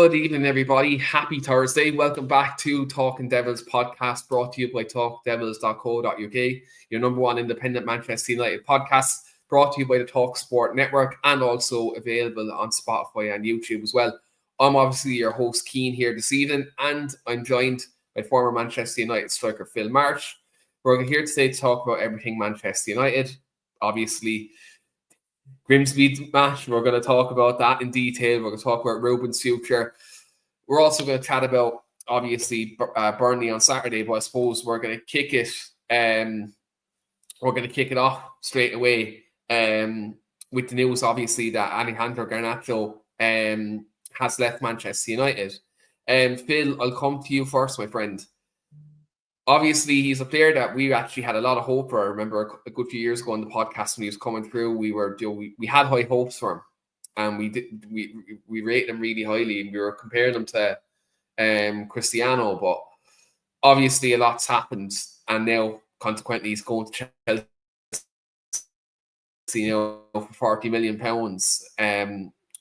Good evening, everybody. Happy Thursday. Welcome back to Talking Devils podcast, brought to you by talkdevils.co.uk, your number one independent Manchester United podcast, brought to you by the Talk Sport Network and also available on Spotify and YouTube as well. I'm obviously your host, Keane, here this evening, and I'm joined by former Manchester United striker Phil Marsh. We're here today to talk about everything Manchester United. Obviously, Grimsby match, we're going to talk about that in detail. We're going to talk about Ruben's future. We're also going to chat about, obviously, Burnley on Saturday, but I suppose we're going to kick it. We're going to kick it off straight away with the news, obviously, that Alejandro Garnacho has left Manchester United. Phil, I'll come to you first, my friend. Obviously, he's a player that we actually had a lot of hope for. I remember a good few years ago on the podcast when he was coming through, we had high hopes for him, and we rated him really highly, and we were comparing him to Cristiano. But obviously, a lot's happened, and now consequently, he's going to Chelsea, for £40 million.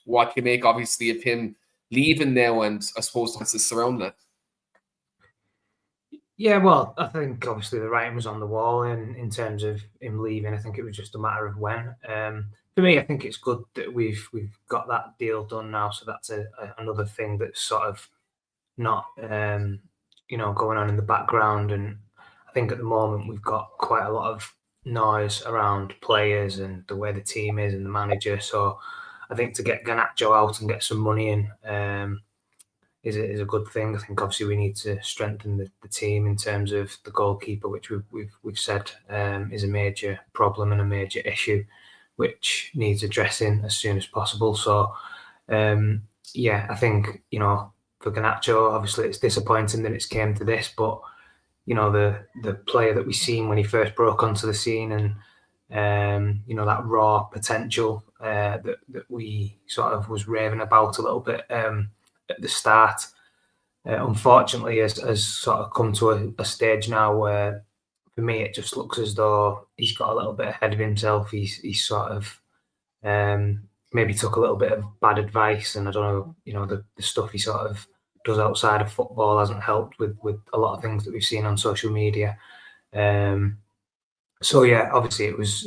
What do you make, obviously, of him leaving now, and I suppose what's surrounding it? Yeah, well, I think obviously the writing was on the wall in terms of him leaving. I think it was just a matter of when. For me, I think it's good that we've got that deal done now. So that's another thing that's sort of not going on in the background. And I think at the moment we've got quite a lot of noise around players and the way the team is and the manager. So I think to get Garnacho out and get some money in is a good thing. I think obviously we need to strengthen the team in terms of the goalkeeper, which we've said is a major problem and a major issue, which needs addressing as soon as possible. So I think for Garnacho, obviously it's disappointing that it's came to this, but the player that we seen when he first broke onto the scene and that raw potential that we sort of was raving about a little bit at the start, unfortunately has sort of come to a stage now where, for me, it just looks as though he's got a little bit ahead of himself. He's sort of maybe took a little bit of bad advice, and I don't know, the stuff he sort of does outside of football hasn't helped with a lot of things that we've seen on social media. So yeah, obviously it was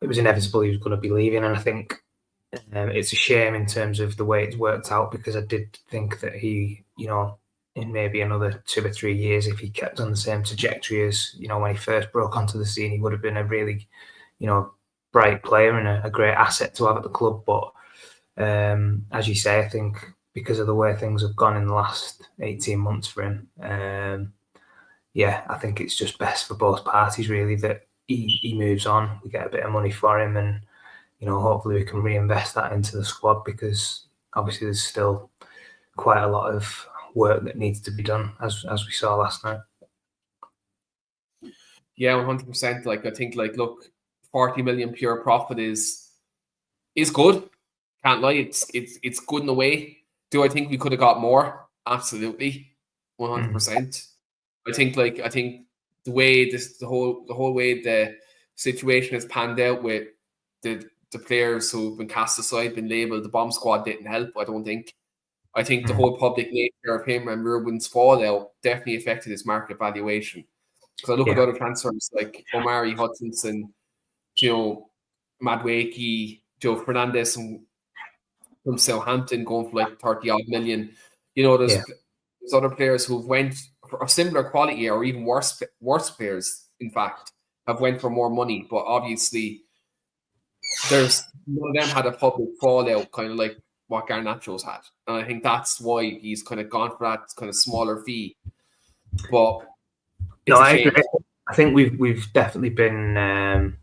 inevitable he was going to be leaving, and I think it's a shame in terms of the way it's worked out, because I did think that he, in maybe another 2 or 3 years, if he kept on the same trajectory as, when he first broke onto the scene, he would have been a really, bright player and a great asset to have at the club. But as you say, I think because of the way things have gone in the last 18 months for him, I think it's just best for both parties, really, that he moves on. We get a bit of money for him, and hopefully we can reinvest that into the squad, because obviously there's still quite a lot of work that needs to be done, as we saw last night. Yeah, 100%. I think, look, 40 million pure profit is good. Can't lie, it's good in a way. Do I think we could have got more? Absolutely, 100%. I think the way the whole way the situation has panned out with the players who've been cast aside, been labelled the bomb squad, didn't help. I think the whole public nature of him and Ruben's fallout definitely affected his market valuation. Because I look at other transfers like Omari Hutchinson, Madueke, Joe Fernandez from Southampton going for 30 odd million. There's other players who've went for a similar quality or even worse players, in fact, have went for more money. But obviously, there's none of them had a public fallout, kind of like what Garnacho's had, and I think that's why he's kind of gone for that kind of smaller fee. But I agree. I think we've definitely been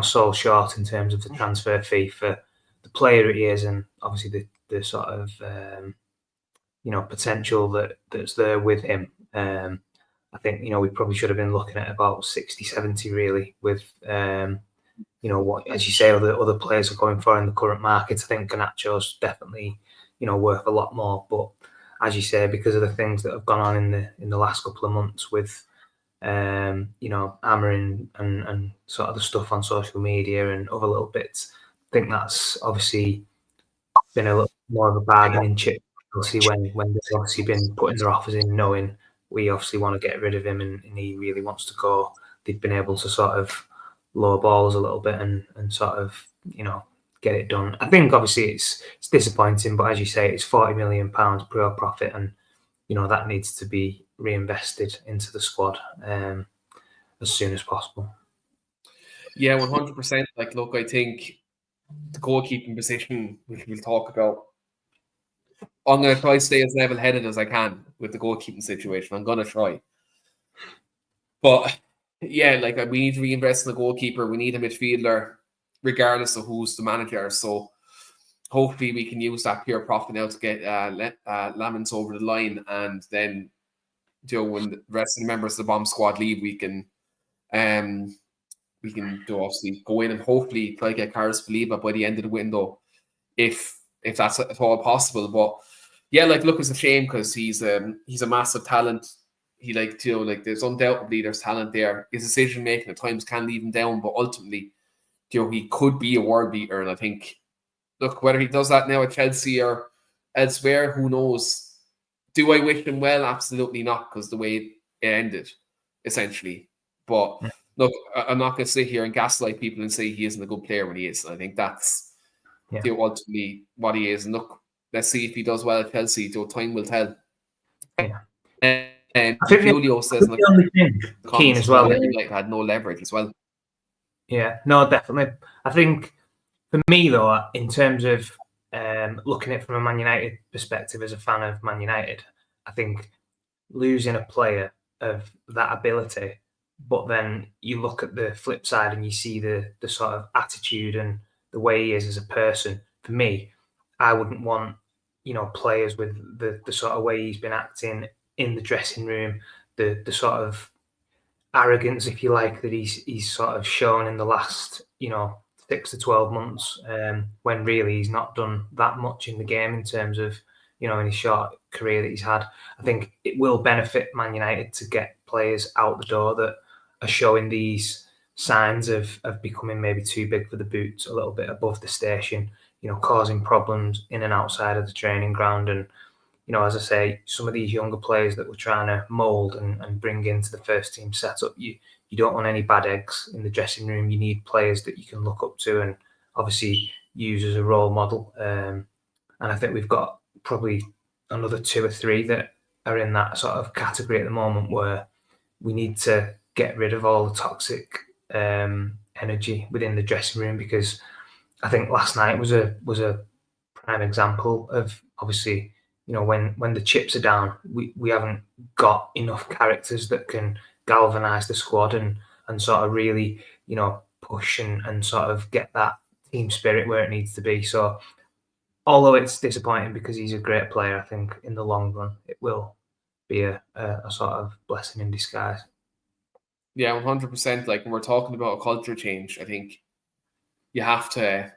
so short in terms of the transfer fee for the player he is, and obviously the sort of potential that's there with him. I think we probably should have been looking at about 60, 70 really, with what, as you say, other players are going for in the current market. I think Garnacho's definitely worth a lot more, but as you say, because of the things that have gone on in the last couple of months with hammering and sort of the stuff on social media and other little bits, I think that's obviously been a little more of a bargaining chip. Obviously, when they've obviously been putting their offers in, knowing we obviously want to get rid of him and he really wants to go, they've been able to sort of lower balls a little bit and sort of, get it done. I think obviously it's disappointing, but as you say, it's £40 million pure profit, and that needs to be reinvested into the squad as soon as possible. Yeah, 100%. Like, look, I think the goalkeeping position, which we'll talk about, I'm going to try to stay as level-headed as I can with the goalkeeping situation. I'm going to try. But, yeah, like, we need to reinvest in the goalkeeper. We need a midfielder, regardless of who's the manager. So, hopefully we can use that pure profit now to get Lamens over the line. And then, when the rest of the members of the bomb squad leave, we can do obviously go in and hopefully try to get Carlos Saliba by the end of the window, if that's at all possible. But yeah, like, look, it's a shame because he's a massive talent. He there's undoubtedly there's talent there. His decision making at times can leave him down, but ultimately, he could be a world beater. And I think, look, whether he does that now at Chelsea or elsewhere, who knows? Do I wish him well? Absolutely not, because the way it ended, essentially. But look, I'm not going to sit here and gaslight people and say he isn't a good player when he is. I think that's ultimately what he is. And look, let's see if he does well at Chelsea. Time will tell. Yeah. And Julio says the only thing, Keane as well, had no leverage as well. Yeah, no, definitely. I think for me though, in terms of looking at it from a Man United perspective as a fan of Man United, I think losing a player of that ability, but then you look at the flip side and you see the sort of attitude and the way he is as a person. For me, I wouldn't want players with the sort of way he's been acting in the dressing room, the sort of arrogance, if you like, that he's sort of shown in the last 6 to 12 months, when really he's not done that much in the game in terms of in his short career that he's had. I think it will benefit Man United to get players out the door that are showing these signs of becoming maybe too big for the boots, a little bit above the station, causing problems in and outside of the training ground. And as I say, some of these younger players that we're trying to mould and bring into the first team setup, you don't want any bad eggs in the dressing room. You need players that you can look up to and obviously use as a role model. And I think we've got probably another 2 or 3 that are in that sort of category at the moment, where we need to get rid of all the toxic energy within the dressing room, because I think last night was a prime example of, obviously, when the chips are down, we haven't got enough characters that can galvanise the squad and sort of really push and sort of get that team spirit where it needs to be. So although it's disappointing because he's a great player, I think in the long run it will be a sort of blessing in disguise. Yeah, 100%. Like, when we're talking about a culture change, I think you have to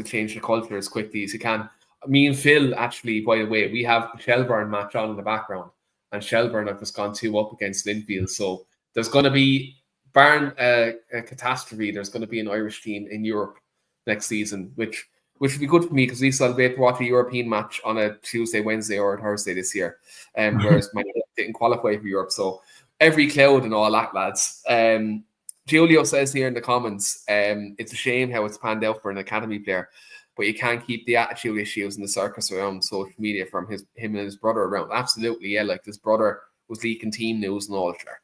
change the culture as quickly as you can. Me and Phil, actually, by the way, we have the Shelbourne match on in the background, and Shelbourne have just gone 2-up against Linfield. So there's going to be, barring a catastrophe, there's going to be an Irish team in Europe next season, which would be good for me, because at least I'll be able to watch a European match on a Tuesday, Wednesday, or a Thursday this year. Whereas Man United didn't qualify for Europe. So every cloud and all that, lads. Julio says here in the comments, it's a shame how it's panned out for an academy player, but you can't keep the attitude issues and the circus around social media from him and his brother around. Absolutely, yeah. Like, his brother was leaking team news and all that,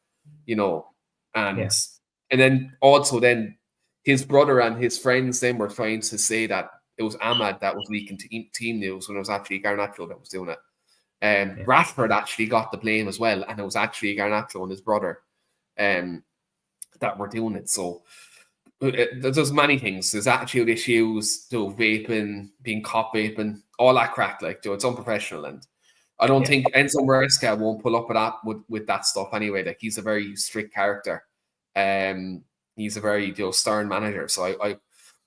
and then also then his brother and his friends then were trying to say that it was Ahmad that was leaking team news when it was actually Garnacho that was doing it. Rashford actually got the blame as well, and it was actually Garnacho and his brother that were doing it. So there's many things. There's attitude issues, vaping, being caught vaping, all that crack. Like, it's unprofessional, and I don't think Enzo Maresca won't pull up with that stuff anyway. Like, he's a very strict character. He's a very stern manager. So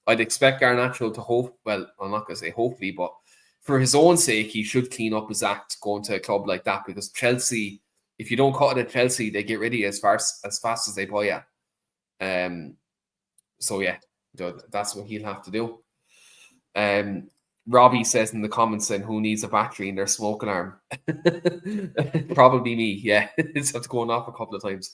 I'd expect Garnacho to hope. Well, I'm not going to say hopefully, but for his own sake, he should clean up his act going to a club like that, because Chelsea, if you don't cut it at Chelsea, they get rid of you as fast as they buy you. So yeah, that's what he'll have to do. Robbie says in the comments, then who needs a battery in their smoking arm? Probably me. Yeah, it's going off a couple of times.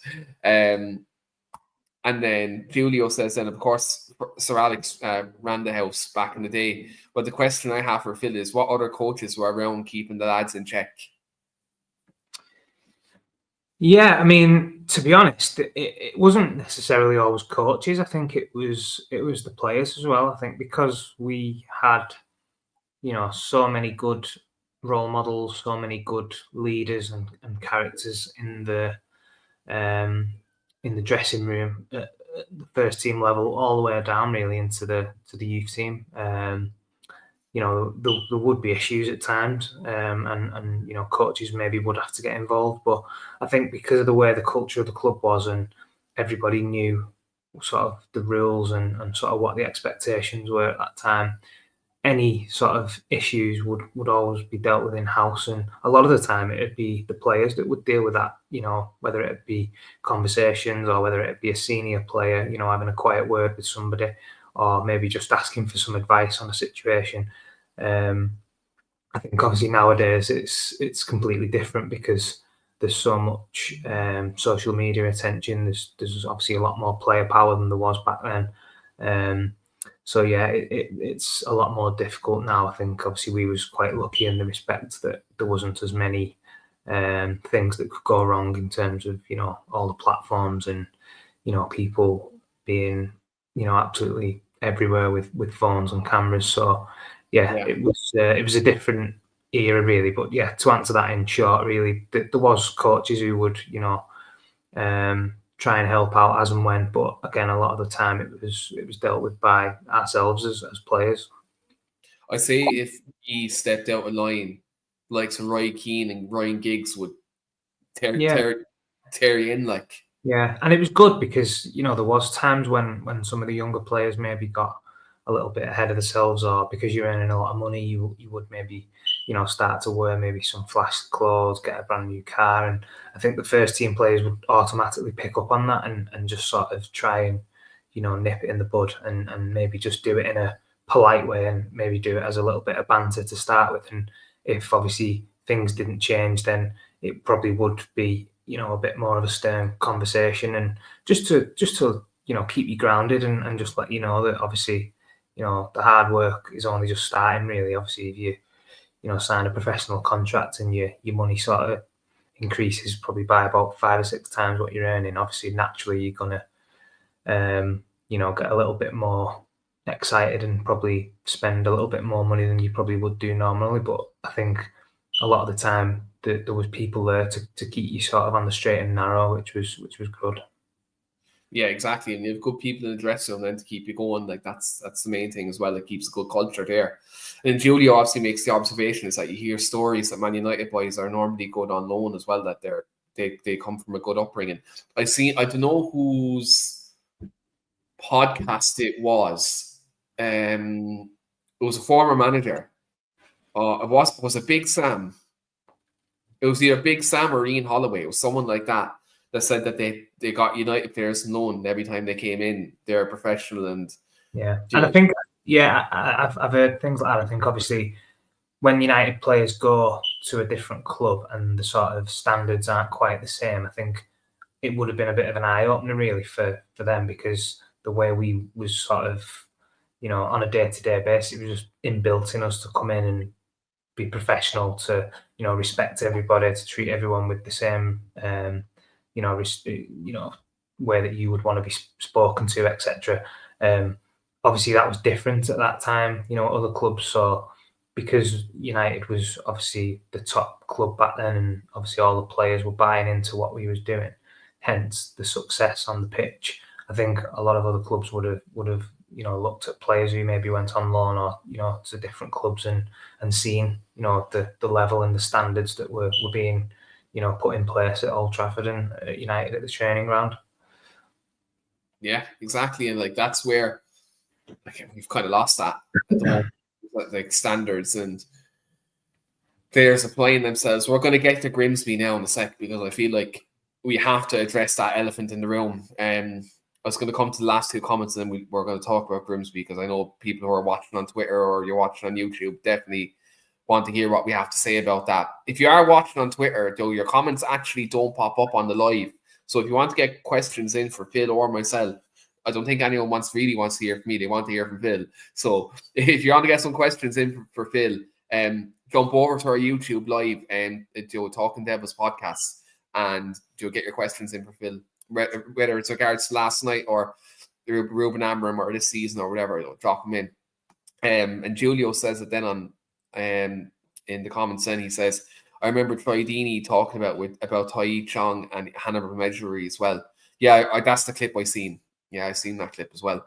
And then Julio says, then of course Sir Alex ran the house back in the day. But the question I have for Phil is, what other coaches were around keeping the lads in check? Yeah, I mean, to be honest, it wasn't necessarily always coaches. I think it was the players as well. I think because we had, so many good role models, so many good leaders and characters in the dressing room at the first team level, all the way down really into the youth team. There would be issues at times, and coaches maybe would have to get involved. But I think because of the way the culture of the club was, and everybody knew sort of the rules and sort of what the expectations were at that time, any sort of issues would always be dealt with in house. And a lot of the time it'd be the players that would deal with that, whether it be conversations or whether it be a senior player, having a quiet word with somebody, or maybe just asking for some advice on a situation. I think obviously nowadays it's completely different because there's so much social media attention. There's obviously a lot more player power than there was back then. So yeah, it's a lot more difficult now. I think obviously we was quite lucky in the respect that there wasn't as many things that could go wrong in terms of all the platforms and people being absolutely everywhere with phones and cameras. So yeah. It was a different era really. But yeah, to answer that in short, really, there was coaches who would try and help out as and when, but again, a lot of the time it was dealt with by ourselves as players. I say if he stepped out of line, like some Roy Keane and Ryan Giggs would tear you in like. Yeah, and it was good because there was times when some of the younger players maybe got a little bit ahead of themselves, or because you're earning a lot of money, you would maybe start to wear maybe some flashy clothes, get a brand new car, and I think the first team players would automatically pick up on that and just sort of try and nip it in the bud and maybe just do it in a polite way and maybe do it as a little bit of banter to start with. And if obviously things didn't change, then it probably would be a bit more of a stern conversation, and just to keep you grounded and just let you know that obviously the hard work is only just starting really. Obviously if you sign a professional contract and your money sort of increases probably by about 5 or 6 times what you're earning, obviously naturally you're gonna get a little bit more excited and probably spend a little bit more money than you probably would do normally. But I think a lot of the time there was people there to keep you sort of on the straight and narrow, which was good. Yeah, exactly. And you have good people in the dressing room then to keep you going. Like that's the main thing as well. It keeps a good culture there. And Julio obviously makes the observation is that you hear stories that Man United boys are normally good on loan as well, that they come from a good upbringing. I don't know whose podcast it was. It was a former manager. It was a Big Sam. It was either Big Sam or Ian Holloway. It was someone like that said that they got United players known every time they came in. They're professional and I think I've heard things like that. I think obviously when United players go to a different club and the sort of standards aren't quite the same, I think it would have been a bit of an eye opener really for them, because the way we was sort of on a day-to-day basis, it was just inbuilt in us to come in and be professional, to respect everybody, to treat everyone with the same way that you would want to be spoken to, etc. Obviously that was different at that time, other clubs. So because United was obviously the top club back then, and obviously all the players were buying into what we was doing, hence the success on the pitch, I think a lot of other clubs would have looked at players who maybe went on loan or to different clubs and seen the level and the standards that were being put in place at Old Trafford and at United at the training ground. Yeah, exactly. And like that's where we've kind of lost that at the moment, like standards and players applying themselves. We're going to get to Grimsby now in a sec, because I feel like we have to address that elephant in the room. I was going to come to the last two comments, and then we're going to talk about Grimsby, because I know people who are watching on Twitter or you're watching on YouTube definitely want to hear what we have to say about that. If you are watching on Twitter, though, your comments actually don't pop up on the live. So if you want to get questions in for Phil or myself, I don't think anyone really wants to hear from me. They want to hear from Phil. So if you want to get some questions in for Phil, jump over to our YouTube live and Talking Devils podcast, and you'll get your questions in for Phil, whether it's regards to last night or Ruben Amorim or this season or whatever. Drop them in. And Julio says it then on in the comments. Then he says, I remember Troy Deeney talking about Tai Chong and Hannibal Medjugorje as well. Yeah, that's the clip I seen. Yeah, I've seen that clip as well.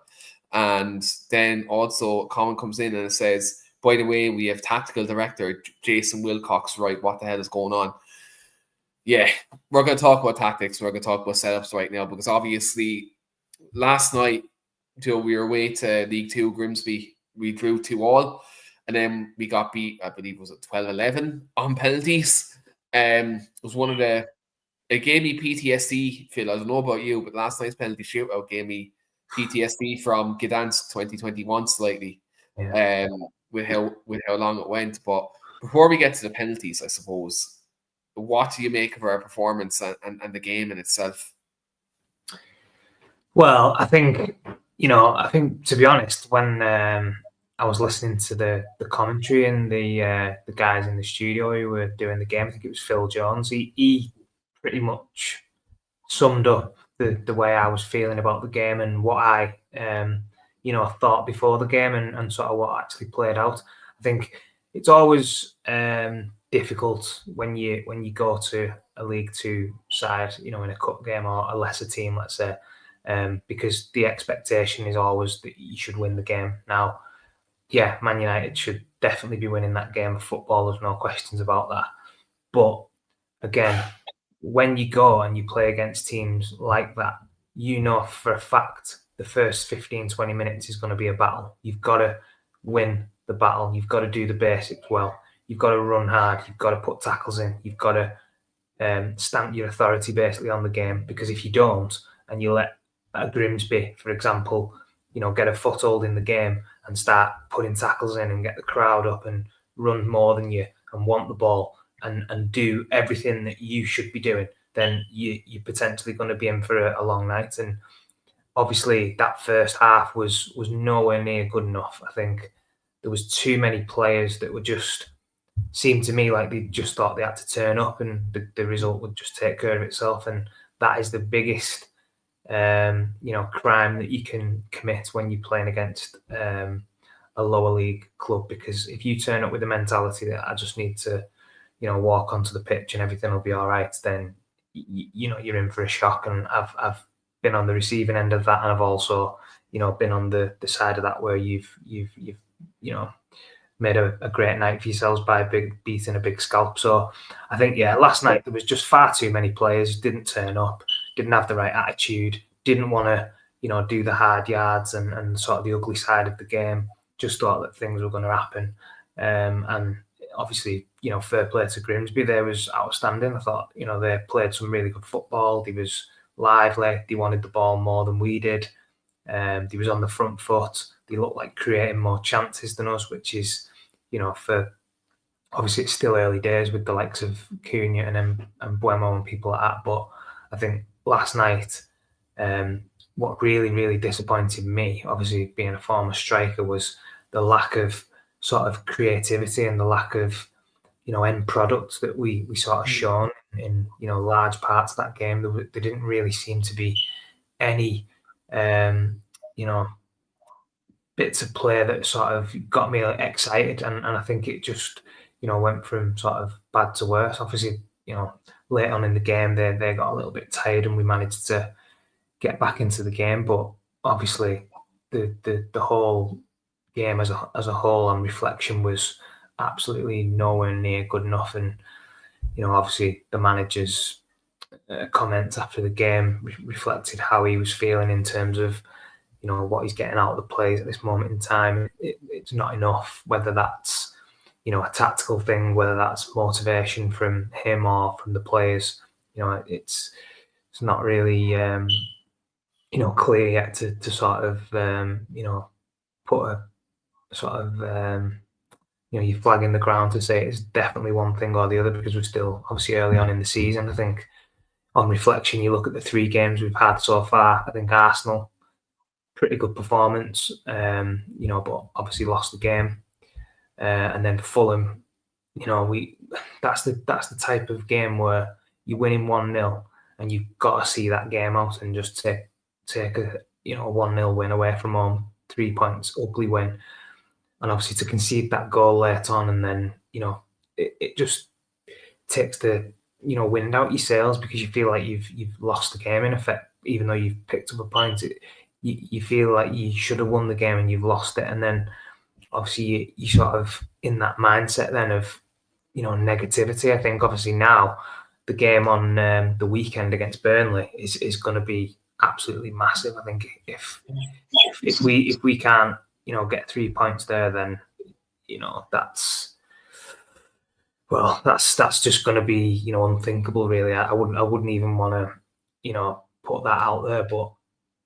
And then also a comment comes in and it says, by the way, we have tactical director Jason Wilcox, right? What the hell is going on? Yeah, we're going to talk about tactics. We're going to talk about setups right now, because obviously last night, we were away to League 2 Grimsby. We drew 2-2, and then we got beat, I believe, was it 12-11 on penalties. It was it gave me PTSD, Phil. I don't know about you, but last night's penalty shootout gave me PTSD from Gdansk 2021 slightly, with how long it went. But before we get to the penalties, I suppose, what do you make of our performance and the game in itself? Well, I think to be honest, when I was listening to the commentary and the guys in the studio who were doing the game, I think it was Phil Jones. He pretty much summed up the way I was feeling about the game and what I thought before the game and sort of what actually played out. I think it's always difficult when you go to a League 2 side, in a cup game or a lesser team, let's say, because the expectation is always that you should win the game. Now, yeah, Man United should definitely be winning that game of football. There's no questions about that. But again, when you go and you play against teams like that, for a fact the first 15, 20 minutes is going to be a battle. You've got to win the battle. You've got to do the basics well. You've got to run hard. You've got to put tackles in. You've got to stamp your authority basically on the game, because if you don't and you let Grimsby, for example, get a foothold in the game and start putting tackles in and get the crowd up and run more than you and want the ball and do everything that you should be doing, then you're potentially going to be in for a long night. And obviously that first half was nowhere near good enough. I think there was too many players that were just seemed to me like they just thought they had to turn up and the result would just take care of itself. And that is the biggest crime that you can commit when you're playing against a lower league club, because if you turn up with the mentality that I just need to walk onto the pitch and everything will be all right, then you're in for a shock. And I've been on the receiving end of that, and I've also been on the side of that where you've made a great night for yourselves by beating a big scalp. So I think last night there was just far too many players didn't turn up, didn't have the right attitude, didn't want to do the hard yards and sort of the ugly side of the game. Just thought that things were going to happen, and obviously fair play to Grimsby. They was outstanding. I thought they played some really good football. They was lively. They wanted the ball more than we did. They was on the front foot. They looked like creating more chances than us, which is for obviously it's still early days with the likes of Cunha and Buemo and people like that. But I think last night, what really, really disappointed me, obviously being a former striker, was the lack of sort of creativity and the lack of end products that we sort of shown in large parts of that game. There didn't really seem to be any bits of play that sort of got me excited, and I think it just went from sort of bad to worse. Obviously late on in the game they got a little bit tired and we managed to get back into the game, but obviously the whole game as a whole on reflection was absolutely nowhere near good enough. And obviously the manager's comments after the game reflected how he was feeling in terms of what he's getting out of the players at this moment in time. It's not enough, whether that's a tactical thing, whether that's motivation from him or from the players. It's not really clear yet to sort of put a sort of your flag in the ground to say it's definitely one thing or the other, because we're still obviously early on in the season. I think on reflection, you look at the 3 games we've had so far. I think Arsenal, pretty good performance, but obviously lost the game. And then Fulham, that's the type of game where you're winning 1-0 and you've got to see that game out and just take a 1-0 win away from home, 3 points, ugly win. And obviously to concede that goal late on, and then it just takes the wind out your sails, because you feel like you've lost the game in effect, even though you've picked up a point. You feel like you should have won the game and you've lost it, and then obviously you sort of in that mindset then of negativity. I think obviously now the game on the weekend against Burnley is going to be absolutely massive. I think if we can't get 3 points there, then that's just going to be unthinkable, really. I wouldn't even want to put that out there, but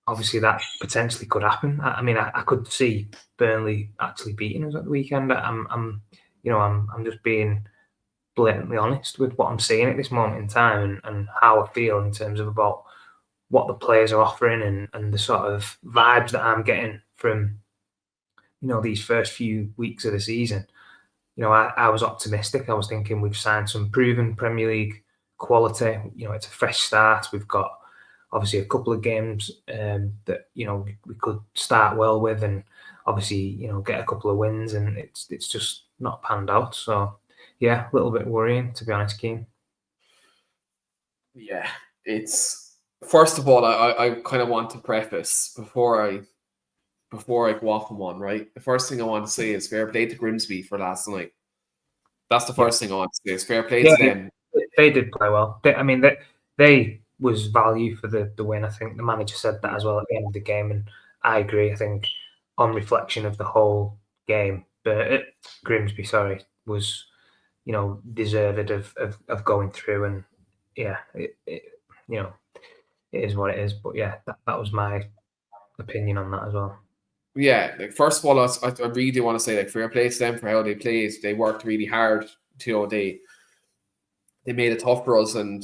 obviously that potentially could happen. I mean, I could see Burnley actually beating us at the weekend. I'm just being blatantly honest with what I'm seeing at this moment in time, and how I feel in terms of about what the players are offering, and the sort of vibes that I'm getting from these first few weeks of the season. I was optimistic. I was thinking we've signed some proven Premier League quality. It's a fresh start. We've got obviously a couple of games that we could start well with, and obviously get a couple of wins, and it's just not panned out. So yeah, a little bit worrying, to be honest, Keane. Yeah, it's first of all, I kind of want to preface before I go off on one, right? The first thing I want to say is fair play to Grimsby for last night. That's the first thing I want to say. Is fair play to them. They did play well. They was value for the win. I think the manager said that as well at the end of the game, and I agree. I think on reflection of the whole game, but Grimsby, was deserved of going through, and yeah, it is what it is. But yeah, that was my opinion on that as well. Yeah, like first of all, I really do want to say like fair play to them for how they played. They worked really hard. They made it tough for us, and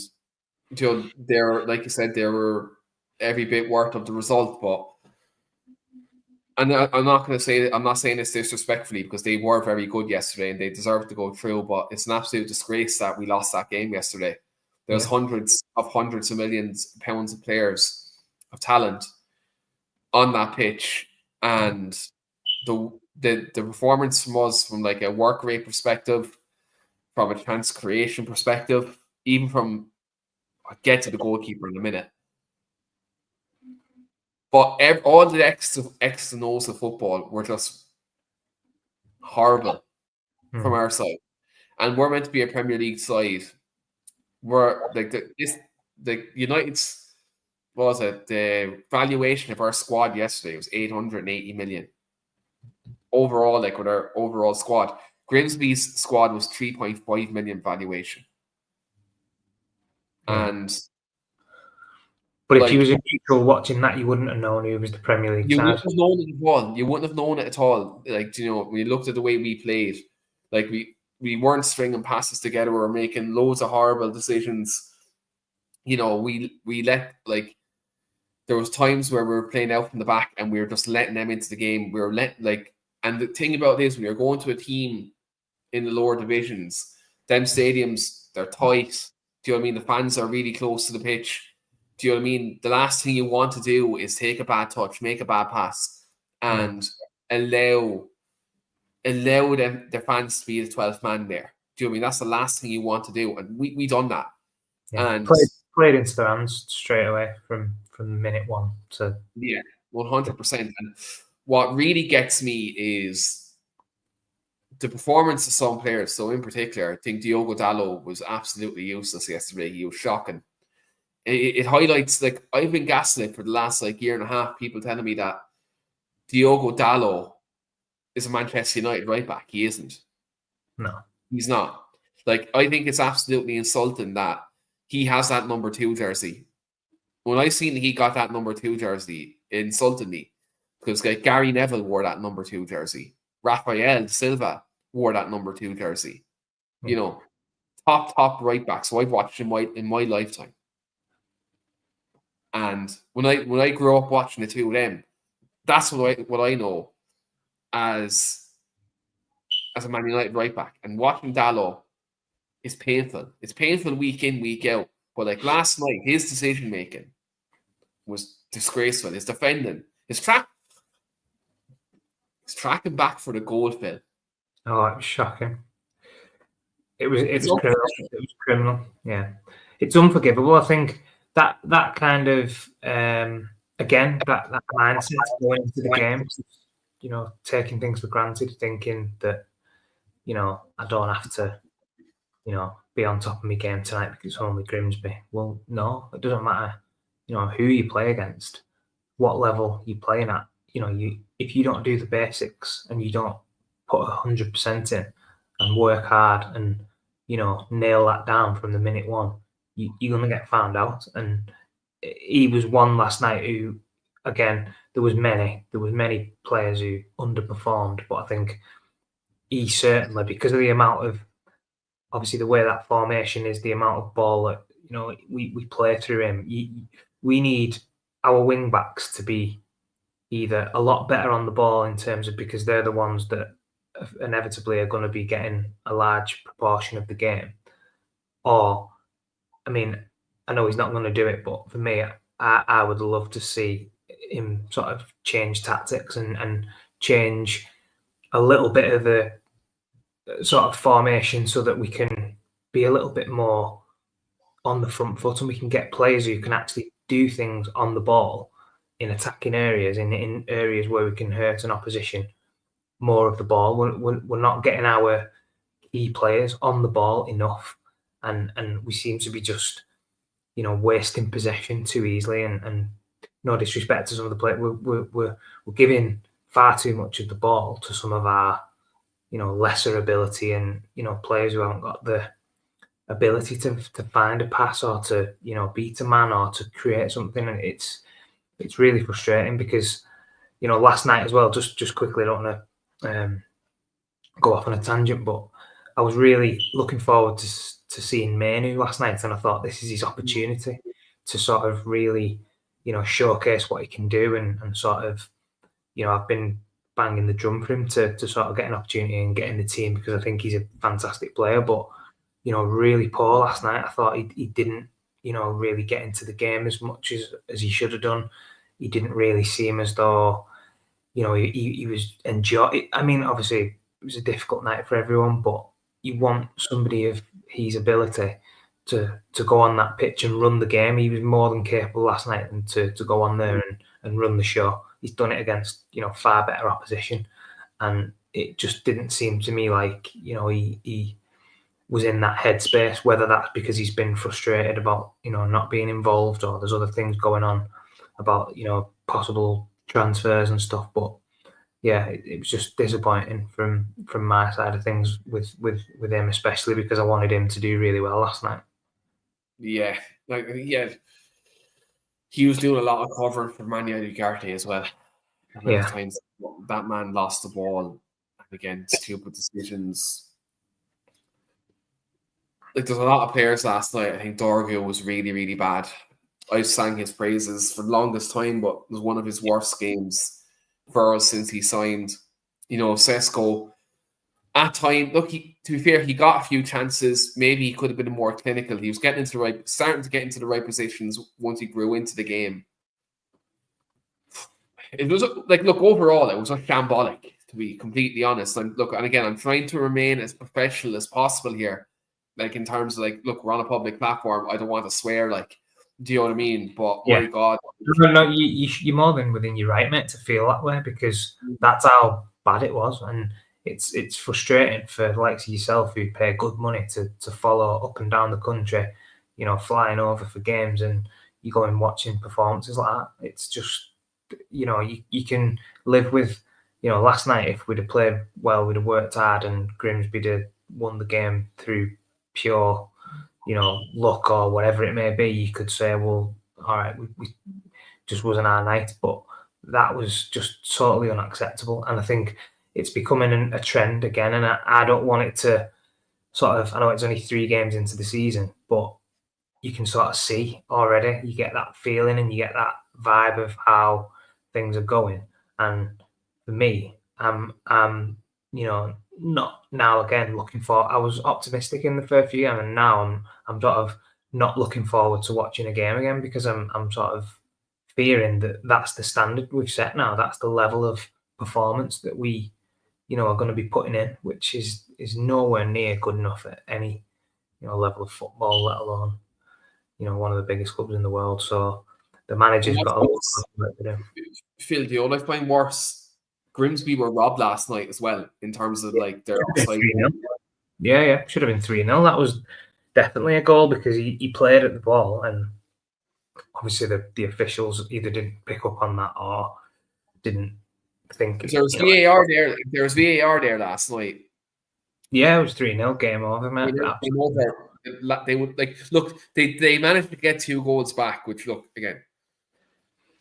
they're like you said, they were every bit worth of the result. But I'm not saying this disrespectfully, because they were very good yesterday and they deserve to go through. But it's an absolute disgrace that we lost that game yesterday. There's hundreds of millions of pounds of players of talent on that pitch, and the performance from us, from like a work rate perspective, from a chance creation perspective, even from, I'll get to the goalkeeper in a minute. But all the X and O's of football were just horrible from our side. And we're meant to be a Premier League side. We're like the United's, what was it? The valuation of our squad yesterday was 880 million. Overall, like with our overall squad. Grimsby's squad was 3.5 million valuation. And but if you was a neutral watching that, you wouldn't have known who was the Premier League. You wouldn't have known it at all. You wouldn't have known it at all. Like, when you looked at the way we played, like we weren't stringing passes together. We were making loads of horrible decisions. We let, like, there was times where we were playing out from the back and we were just letting them into the game. We were and the thing about this, when you're going to a team in the lower divisions, them stadiums, they're tight. Do you know what I mean? The fans are really close to the pitch. Do you know what I mean? The last thing you want to do is take a bad touch, make a bad pass, and allow them, their fans to be the 12th man there. Do you know what I mean? That's the last thing you want to do. And we done that. Yeah. And played into their hands straight away from minute one. So yeah, 100%. And what really gets me is the performance of some players. So in particular, I think Diogo Dalot was absolutely useless yesterday. He was shocking. It highlights, like, I've been gaslit for the last year and a half, people telling me that Diogo Dalot is a Manchester United right back. He isn't. No. He's not. Like, I think it's absolutely insulting that he has that number 2 jersey when I seen he got that number 2 jersey, it insulted me because like Gary Neville wore that number 2 jersey, Rafael Silva wore that number 2 jersey. You know, top right back. So I've watched in my lifetime. And when I grew up watching the two of them, that's what I know as a Man United right back. And watching Dalot is painful. It's painful week in, week out. But like last night, his decision making was disgraceful. His defending, his tracking back for the goal, Phil. Oh, it was shocking. It was criminal. It was criminal. Yeah, it's unforgivable. I think that kind of again that mindset going into the game, you know, taking things for granted, thinking that, you know, I don't have to, you know, be on top of my game tonight because it's only Grimsby. Well, no, it doesn't matter, you know, who you play against, what level you're playing at. You know, if you don't do the basics and you don't put 100% in and work hard and, you know, nail that down from the minute one, you're going to get found out. And he was one last night who, again, there was many players who underperformed, but I think he certainly, because of the amount of, obviously the way that formation is, the amount of ball that, you know, we play through him, we need our wing backs to be either a lot better on the ball in terms of, because they're the ones that inevitably are going to be getting a large proportion of the game. Or, I mean, I know he's not going to do it, but for me, I would love to see him sort of change tactics and change a little bit of the sort of formation so that we can be a little bit more on the front foot and we can get players who can actually do things on the ball in attacking areas, in areas where we can hurt an opposition more of the ball. We're not getting our key players on the ball enough, and we seem to be just, you know, wasting possession too easily. And no disrespect to some of the players, we're giving far too much of the ball to some of our, you know, lesser ability and, you know, players who haven't got the ability to find a pass or to, you know, beat a man or to create something. And it's really frustrating because, you know, last night as well, just quickly, I don't want to go off on a tangent, but I was really looking forward to seeing Manu last night, and I thought this is his opportunity to sort of really, you know, showcase what he can do and sort of, you know, I've been banging the drum for him to sort of get an opportunity and get in the team because I think he's a fantastic player, but, you know, really poor last night. I thought he didn't, you know, really get into the game as much as he should have done. He didn't really seem as though, you know, he was enjoying. I mean, obviously it was a difficult night for everyone, but you want somebody of his ability to go on that pitch and run the game. He was more than capable last night and to go on there and run the show. He's done it against, you know, far better opposition, and it just didn't seem to me like, you know, he was in that headspace, whether that's because he's been frustrated about, you know, not being involved or there's other things going on about, you know, possible transfers and stuff. But yeah, it was just disappointing from my side of things with him, especially because I wanted him to do really well last night. Yeah, he was doing a lot of covering for Man United as well. Many times that man lost the ball, and again, stupid decisions. Like, there's a lot of players last night. I think Dorgo was really, really bad. I sang his praises for the longest time, but it was one of his worst games for us since he signed. You know, Sesko, at time, look, to be fair, he got a few chances. Maybe he could have been more clinical. He was starting to get into the right positions once he grew into the game. It was like, look, overall, it was shambolic, to be completely honest. And again, I'm trying to remain as professional as possible here. Like, in terms of, like, look, we're on a public platform. I don't want to swear, like, do you know what I mean? But my God, no, you're more than within your right, mate, to feel that way, because that's how bad it was, and it's frustrating for the likes of yourself who pay good money to follow up and down the country, you know, flying over for games, and you go and watching performances like that. It's just, you know, you can live with, you know, last night if we'd have played well, we'd have worked hard, and Grimsby had won the game through pure, you know, luck or whatever it may be. You could say, well, all right, we just wasn't our night. But that was just totally unacceptable. And I think it's becoming a trend again. And I don't want it to sort of, I know it's only 3 games into the season, but you can sort of see already, you get that feeling and you get that vibe of how things are going. And for me, not now again looking for, I was optimistic in the first few games, and now I'm sort of not looking forward to watching a game again, because I'm sort of fearing that that's the standard we've set now. That's the level of performance that we, are going to be putting in, which is nowhere near good enough at any, level of football, let alone, one of the biggest clubs in the world. So the manager's got a lot of work to do. Phil, do you like find worse? Grimsby were robbed last night as well in terms of like their offside. Yeah, should have been 3-0. That was definitely a goal because he played at the ball, and obviously the officials either didn't pick up on that or didn't think. If there was VAR there, VAR there last night. Yeah, it was 3-0, game over, man. Game over. They would look. They managed to get 2 goals back, which look again.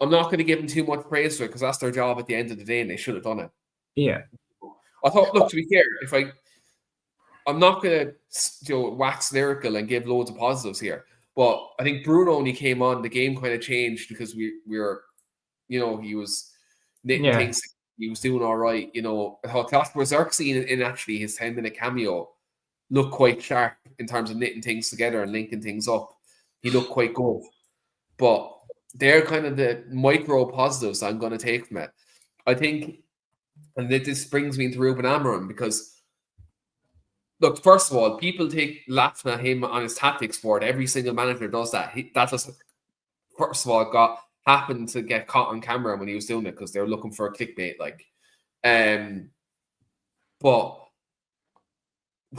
I'm not going to give them too much praise for it because that's their job at the end of the day, and they should have done it. Yeah, I thought. Look, to be fair, I'm not going to wax lyrical and give loads of positives here, but I think Bruno, when he came on, the game kind of changed because we were, he was knitting things. He was doing all right. I thought Kasper Xerxes in actually his 10-minute cameo looked quite sharp in terms of knitting things together and linking things up. He looked quite good, but they're kind of the micro positives I'm going to take from it. I think, and this brings me into Ruben Amorim, because, look, first of all, people laughing at him on his tactics board. Every single manager does that. That just, first of all, happened to get caught on camera when he was doing it because they were looking for a clickbait. But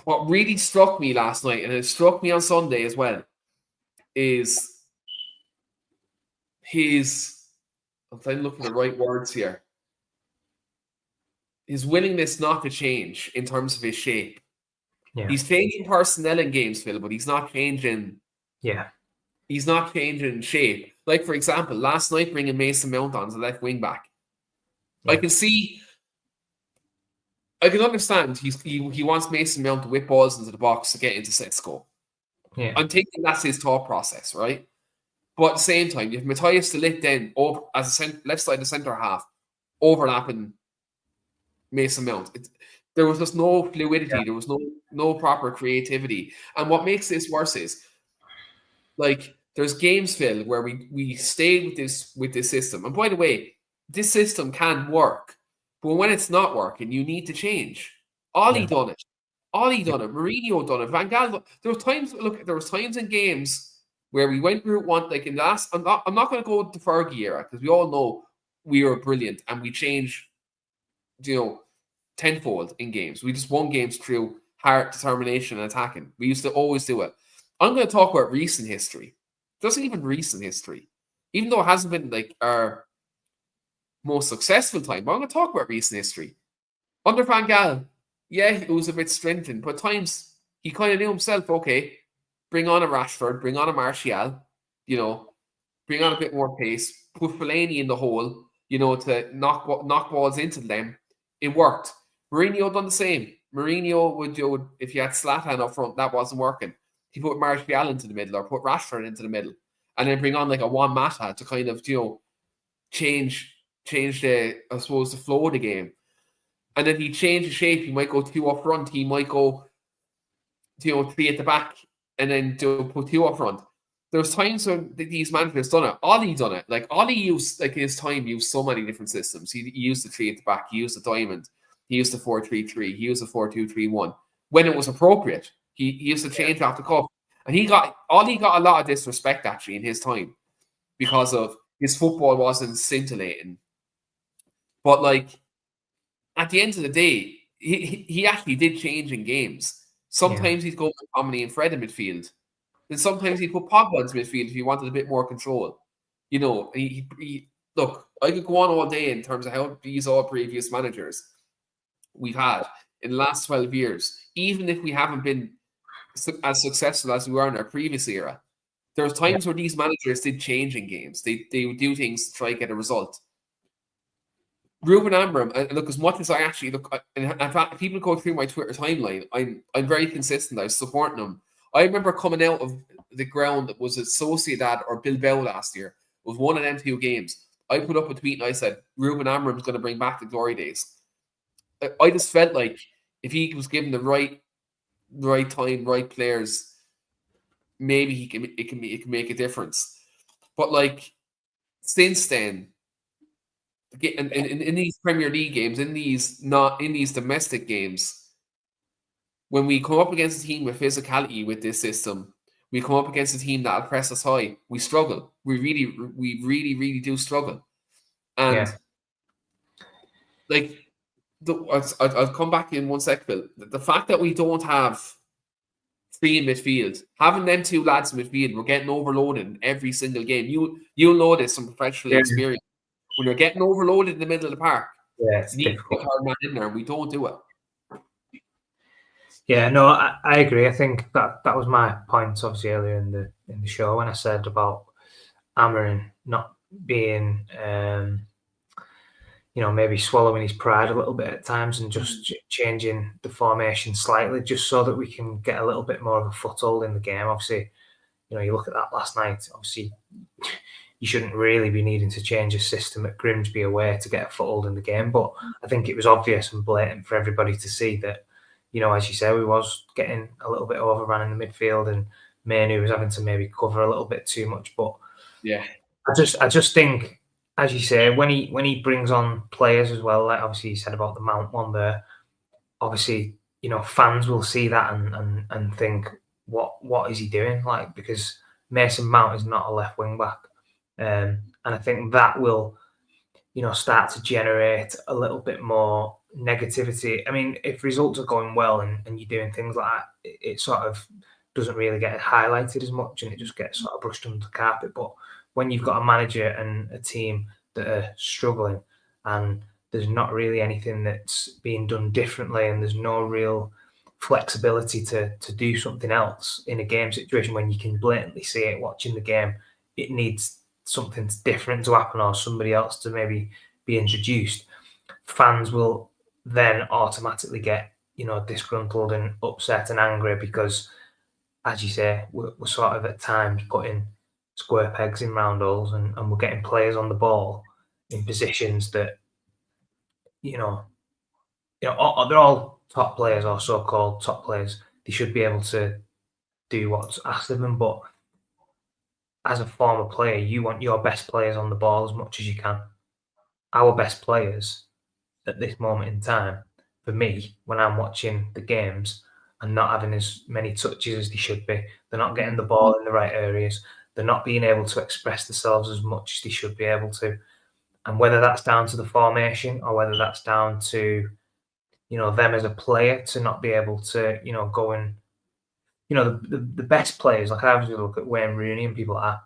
what really struck me last night, and it struck me on Sunday as well, is I'm trying to look for the right words here. His willingness not to change in terms of his shape. Yeah. He's changing personnel in games, Phil, but he's not changing. Yeah. He's not changing shape. Like, for example, last night bringing Mason Mount on as a left wing back. Yeah. I can understand he wants Mason Mount to whip balls into the box to get into set score. Yeah. I'm thinking that's his thought process, right? But at the same time, you have Matthias de Ligt then as a left side of centre half, overlapping Mason Mount. There was just no fluidity. Yeah. There was no proper creativity. And what makes this worse is, there's games, Phil, where we stayed with this system. And by the way, this system can work, but when it's not working, you need to change. Ollie done it. Mourinho done it. Van Gaal. There was times in games where we went route one, like in the last. I'm not going to go with the Fergie era because we all know we were brilliant and we changed, tenfold in games. We just won games through hard determination and attacking. We used to always do it. I'm going to talk about recent history. Just even recent history, even though it hasn't been our most successful time. But I'm going to talk about recent history. Under Van Gaal, it was a bit strengthened, but at times he kind of knew himself. Okay, bring on a Rashford, bring on a Martial, bring on a bit more pace, put Fellaini in the hole, to knock balls into them. It worked. Mourinho done the same. Mourinho would do, if you had Zlatan up front, that wasn't working. He put Martial into the middle or put Rashford into the middle, and then bring on a Juan Mata to kind of change the, I suppose, the flow of the game. And then he changed the shape. He might go 2 up front. He might go 3 at the back, and then put 2 up front. There's times when these managers done it. Ollie done it. Ollie used his time used so many different systems. He used the 3 at the back. He used the diamond. He used the 4-3-3. He used the 4-2-3-1 when it was appropriate. He used to change off the cuff. And Ollie got a lot of disrespect actually in his time because of his football wasn't scintillating. But at the end of the day, he actually did change in games. Sometimes he'd go with Omni and Fred in midfield. Then sometimes he'd put Pogba into midfield if he wanted a bit more control. Look, I could go on all day in terms of how these all previous managers we've had in the last 12 years, even if we haven't been as successful as we were in our previous era, There was times where these managers did change in games. They would do things to try and get a result. Ruben Amorim, and look, as much as I actually look, in fact, people go through my Twitter timeline, I'm very consistent. I was supporting them. I remember coming out of the ground that was Sociedad or Bilbao last year. It was one of them two games. I put up a tweet and I said, Ruben Amorim's going to bring back the glory days. I just felt like if he was given the right time, right players, maybe it can make a difference. But like since then, in these Premier League games, in these domestic games, when we come up against a team with physicality with this system, we come up against a team that'll press us high. We struggle. We really do struggle. And like, I'll come back in 1 sec, Bill. The fact that we don't have three in midfield, having them two lads in midfield, we're getting overloaded in every single game. You'll know this from professional experience. When you're getting overloaded in the middle of the park, it's you need difficult. to put our man in there, and we don't do it. Yeah, no, I agree. I think that was my point, obviously, earlier in the show when I said about Amorim not being, maybe swallowing his pride a little bit at times and just changing the formation slightly, just so that we can get a little bit more of a foothold in the game. Obviously, you look at that last night. Obviously, you shouldn't really be needing to change a system at Grimsby away to get a foothold in the game. But I think it was obvious and blatant for everybody to see that, as you say, we was getting a little bit overrun in the midfield, and Manu was having to maybe cover a little bit too much. But yeah, I just think, as you say, when he brings on players as well, like obviously you said about the Mount one there, obviously, fans will see that and think, what is he doing? Like, because Mason Mount is not a left wing back. And I think that will, start to generate a little bit more negativity. I mean, if results are going well and you're doing things like that, it sort of doesn't really get highlighted as much, and it just gets sort of brushed under the carpet. But when you've got a manager and a team that are struggling, and there's not really anything that's being done differently, and there's no real flexibility to do something else in a game situation, when you can blatantly see it watching the game, it needs something different to happen or somebody else to maybe be introduced. Fans will then automatically get, disgruntled and upset and angry because, as you say, we're sort of at times putting square pegs in round holes, and we're getting players on the ball in positions that, they're all top players or so-called top players. They should be able to do what's asked of them, but as a former player, you want your best players on the ball as much as you can. Our best players at this moment in time, for me, when I'm watching the games, are not having as many touches as they should be. They're not getting the ball in the right areas. They're not being able to express themselves as much as they should be able to. And whether that's down to the formation or whether that's down to, them as a player to not be able to, go and, the best players, like I obviously look at Wayne Rooney and people like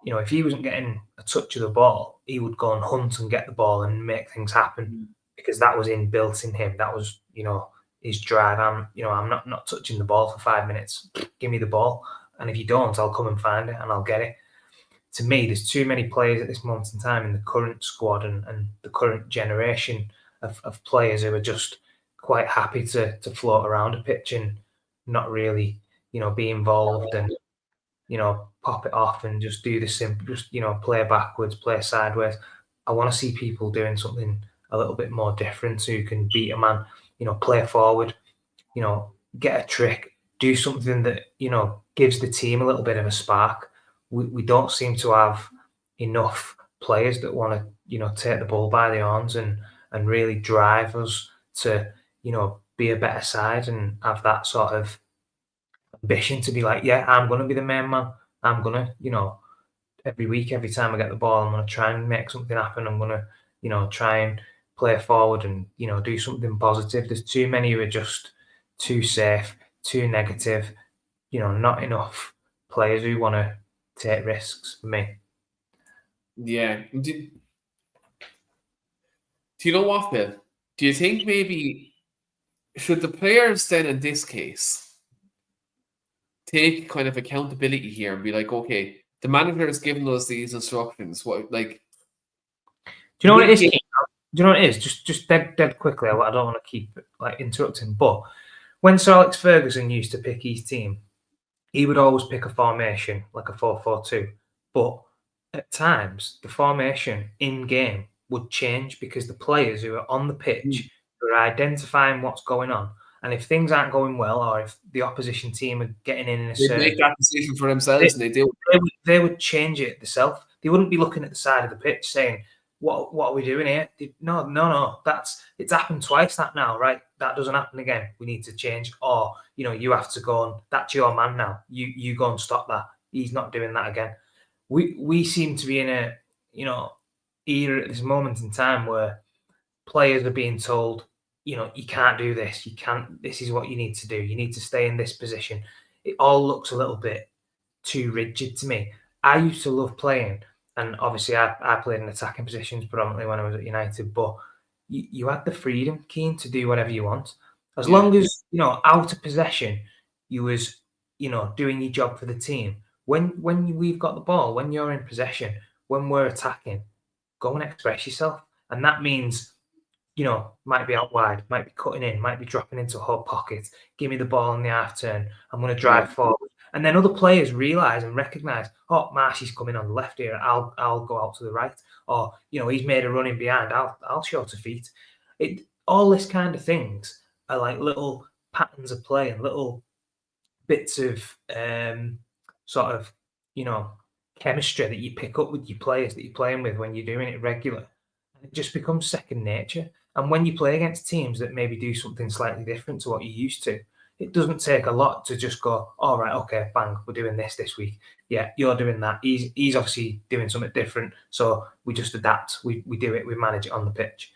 that, if he wasn't getting a touch of the ball, he would go and hunt and get the ball and make things happen, because that was inbuilt in him. That was, his drive. I'm not touching the ball for 5 minutes. Give me the ball. And if you don't, I'll come and find it and I'll get it. To me, there's too many players at this moment in time in the current squad and the current generation of players who are just quite happy to float around a pitch and not really, be involved and, pop it off and just do the simple, just, play backwards, play sideways. I want to see people doing something a little bit more different, who can beat a man, play forward, get a trick, do something that, gives the team a little bit of a spark. We don't seem to have enough players that want to, take the ball by the horns and really drive us to, be a better side and have that sort of ambition to be like, yeah, I'm going to be the main man. I'm going to, every week, every time I get the ball, I'm going to try and make something happen. I'm going to, try and play forward and, do something positive. There's too many who are just too safe, too negative, not enough players who want to take risks for me. Yeah. Do you know what, Bill? Do you think maybe should the players then in this case take kind of accountability here and be like, okay, the manager has given us these instructions. What, like, do you know what it is, Keane? Do you know what it is? Just dead quickly. I don't want to keep like interrupting, but when Sir Alex Ferguson used to pick his team, he would always pick a formation like a 4-4-2. But at times, the formation in game would change because the players who are on the pitch are identifying what's going on. And if things aren't going well, or if the opposition team are getting in a certain, they make that decision for themselves, and they do. They would change it themselves. They wouldn't be looking at the side of the pitch saying, "What are we doing here?" No. It's happened twice. That now, right? That doesn't happen again. We need to change. Or you have to go and that's your man now. You go and stop that. He's not doing that again. We seem to be in a era at this moment in time where players are being told, you can't do this. You can't. This is what you need to do. You need to stay in this position. It all looks a little bit too rigid to me. I used to love playing, and obviously I played in attacking positions predominantly when I was at United, but you had the freedom, Keane, to do whatever you want. As long as, out of possession, you was, doing your job for the team. When we've got the ball, when you're in possession, when we're attacking, go and express yourself. And that means, might be out wide, might be cutting in, might be dropping into a hot pocket. Give me the ball on the half turn. I'm going to drive forward. And then other players realise and recognise, oh, Marsh is coming on the left here. I'll go out to the right. Or, he's made a run in behind. I'll show to feet. All this kind of things are like little patterns of play and little bits of sort of, chemistry that you pick up with your players that you're playing with when you're doing it regular. It just becomes second nature. And when you play against teams that maybe do something slightly different to what you're used to, it doesn't take a lot to just go, all right, okay, bang, we're doing this week. Yeah, you're doing that. He's obviously doing something different. So we just adapt. We do it. We manage it on the pitch.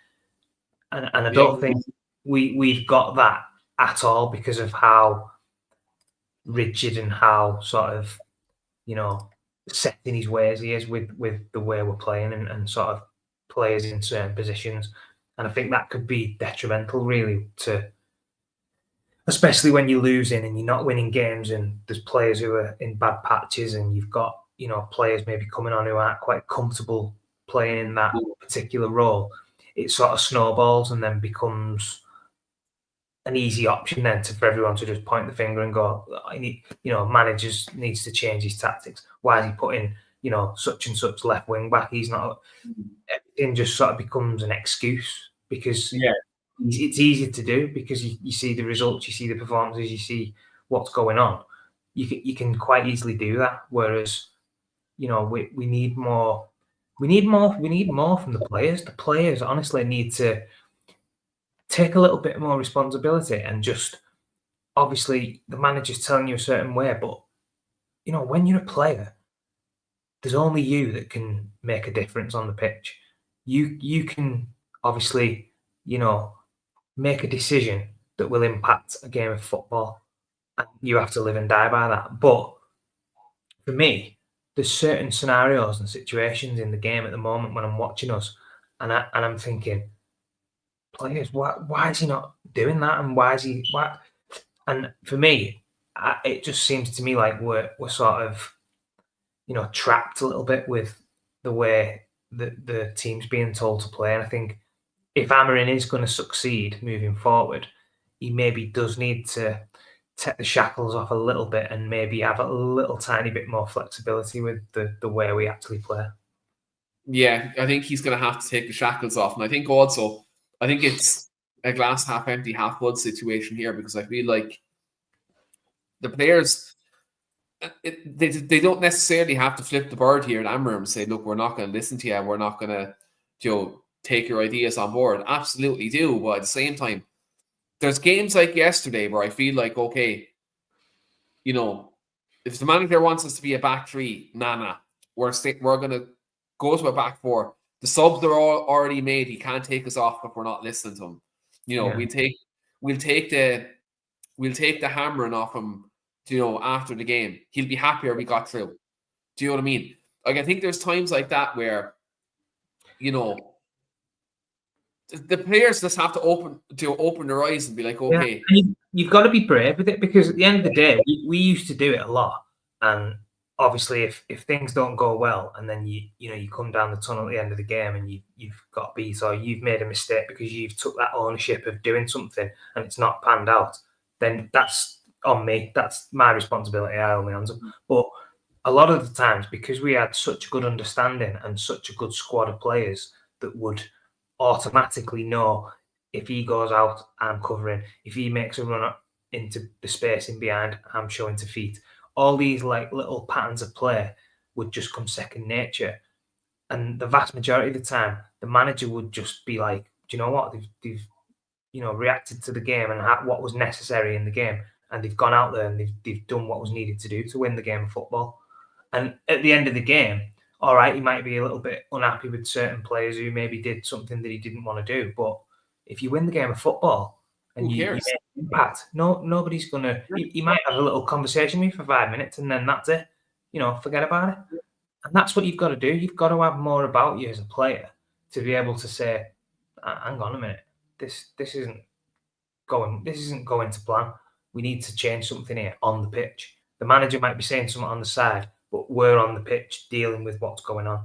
And I don't think we've got that at all because of how rigid and how sort of, set in his ways he is with the way we're playing and sort of players in certain positions. And I think that could be detrimental, really, to especially when you're losing and you're not winning games and there's players who are in bad patches and you've got, players maybe coming on who aren't quite comfortable playing that particular role. It sort of snowballs and then becomes an easy option then for everyone to just point the finger and go, managers needs to change his tactics. Why is he putting, such and such left wing back? He's not. Everything just sort of becomes an excuse because it's easy to do because you see the results, you see the performances, you see what's going on. You can quite easily do that. Whereas, we need more. We need more from the players. The players honestly need to take a little bit more responsibility and just obviously the manager's telling you a certain way, but when you're a player, there's only you that can make a difference on the pitch. You can obviously, make a decision that will impact a game of football. And you have to live and die by that. But for me, there's certain scenarios and situations in the game at the moment when I'm watching us, and I'm thinking, players, why is he not doing that? And why is he? Why? And for me, it just seems to me like we're sort of, trapped a little bit with the way the team's being told to play. And I think if Amarin is going to succeed moving forward, he maybe does need to take the shackles off a little bit and maybe have a little tiny bit more flexibility with the way we actually play. Yeah, I think he's going to have to take the shackles off. And I think also, it's a glass half empty, half full situation here because I feel like the players, they don't necessarily have to flip the bird here at Amarim and say, look, we're not going to listen to you. We're not going to, take your ideas on board. Absolutely do. But at the same time, there's games like yesterday where I feel like, okay, if the manager wants us to be a back three, we're going to go to a back four. The subs are all already made. He can't take us off if we're not listening to him. We'll take the hammering off him, after the game. He'll be happier we got through. Do you know what I mean? Like, I think there's times like that where, the players just have to open their eyes and be like, okay. Yeah. you've got to be brave with it, because at the end of the day, we used to do it a lot, and obviously, if things don't go well, and then you come down the tunnel at the end of the game, and you've got beat, or you've made a mistake because you've took that ownership of doing something and it's not panned out, then that's on me. That's my responsibility. I owe my hands up. But a lot of the times, because we had such a good understanding and such a good squad of players that would automatically know, if he goes out, I'm covering. If he makes a run into the space in behind, I'm showing to feet. All these like little patterns of play would just come second nature. And the vast majority of the time, the manager would just be like, do you know what? They've reacted to the game and what was necessary in the game. And they've gone out there and they've done what was needed to do to win the game of football. And at the end of the game, all right, he might be a little bit unhappy with certain players who maybe did something that he didn't want to do. But if you win the game of football and you make an impact, nobody's going to... He might have a little conversation with you for 5 minutes and then that's it. Forget about it. And that's what you've got to do. You've got to have more about you as a player to be able to say, hang on a minute, this isn't going to plan. We need to change something here on the pitch. The manager might be saying something on the side, but we're on the pitch dealing with what's going on.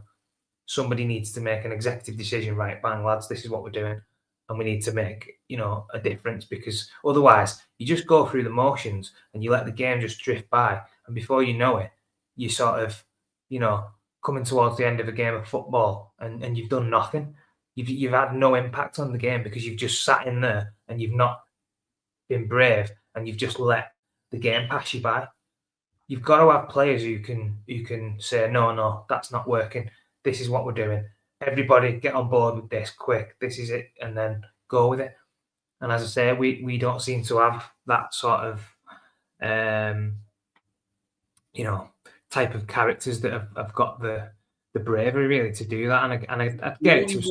Somebody needs to make an executive decision, right? Bang, lads, this is what we're doing. And we need to make, a difference, because otherwise you just go through the motions and you let the game just drift by. And before you know it, you sort of, coming towards the end of a game of football and you've done nothing. You've had no impact on the game because you've just sat in there and you've not been brave and you've just let the game pass you by. You've got to have players who can say, no, that's not working. This is what we're doing. Everybody get on board with this quick. This is it, and then go with it. And as I say, we don't seem to have that sort of type of characters that have got the bravery really to do that. And I get it too.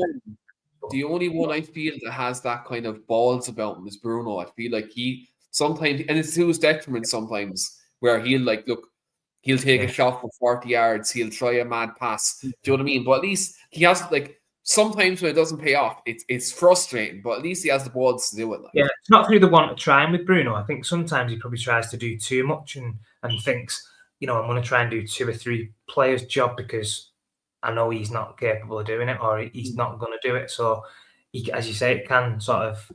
The only one I feel that has that kind of balls about him is Bruno. I feel like he sometimes, and it's to his detriment sometimes, where he'll take a shot for 40 yards, he'll try a mad pass. Do you know what I mean? But at least he has, like, sometimes when it doesn't pay off, it's frustrating, but at least he has the balls to do it. Yeah, it's not through the want of trying with Bruno. I think sometimes he probably tries to do too much and thinks, I'm going to try and do 2 or 3 players' job because I know he's not capable of doing it, or he's not going to do it. So, as you say, it can sort of,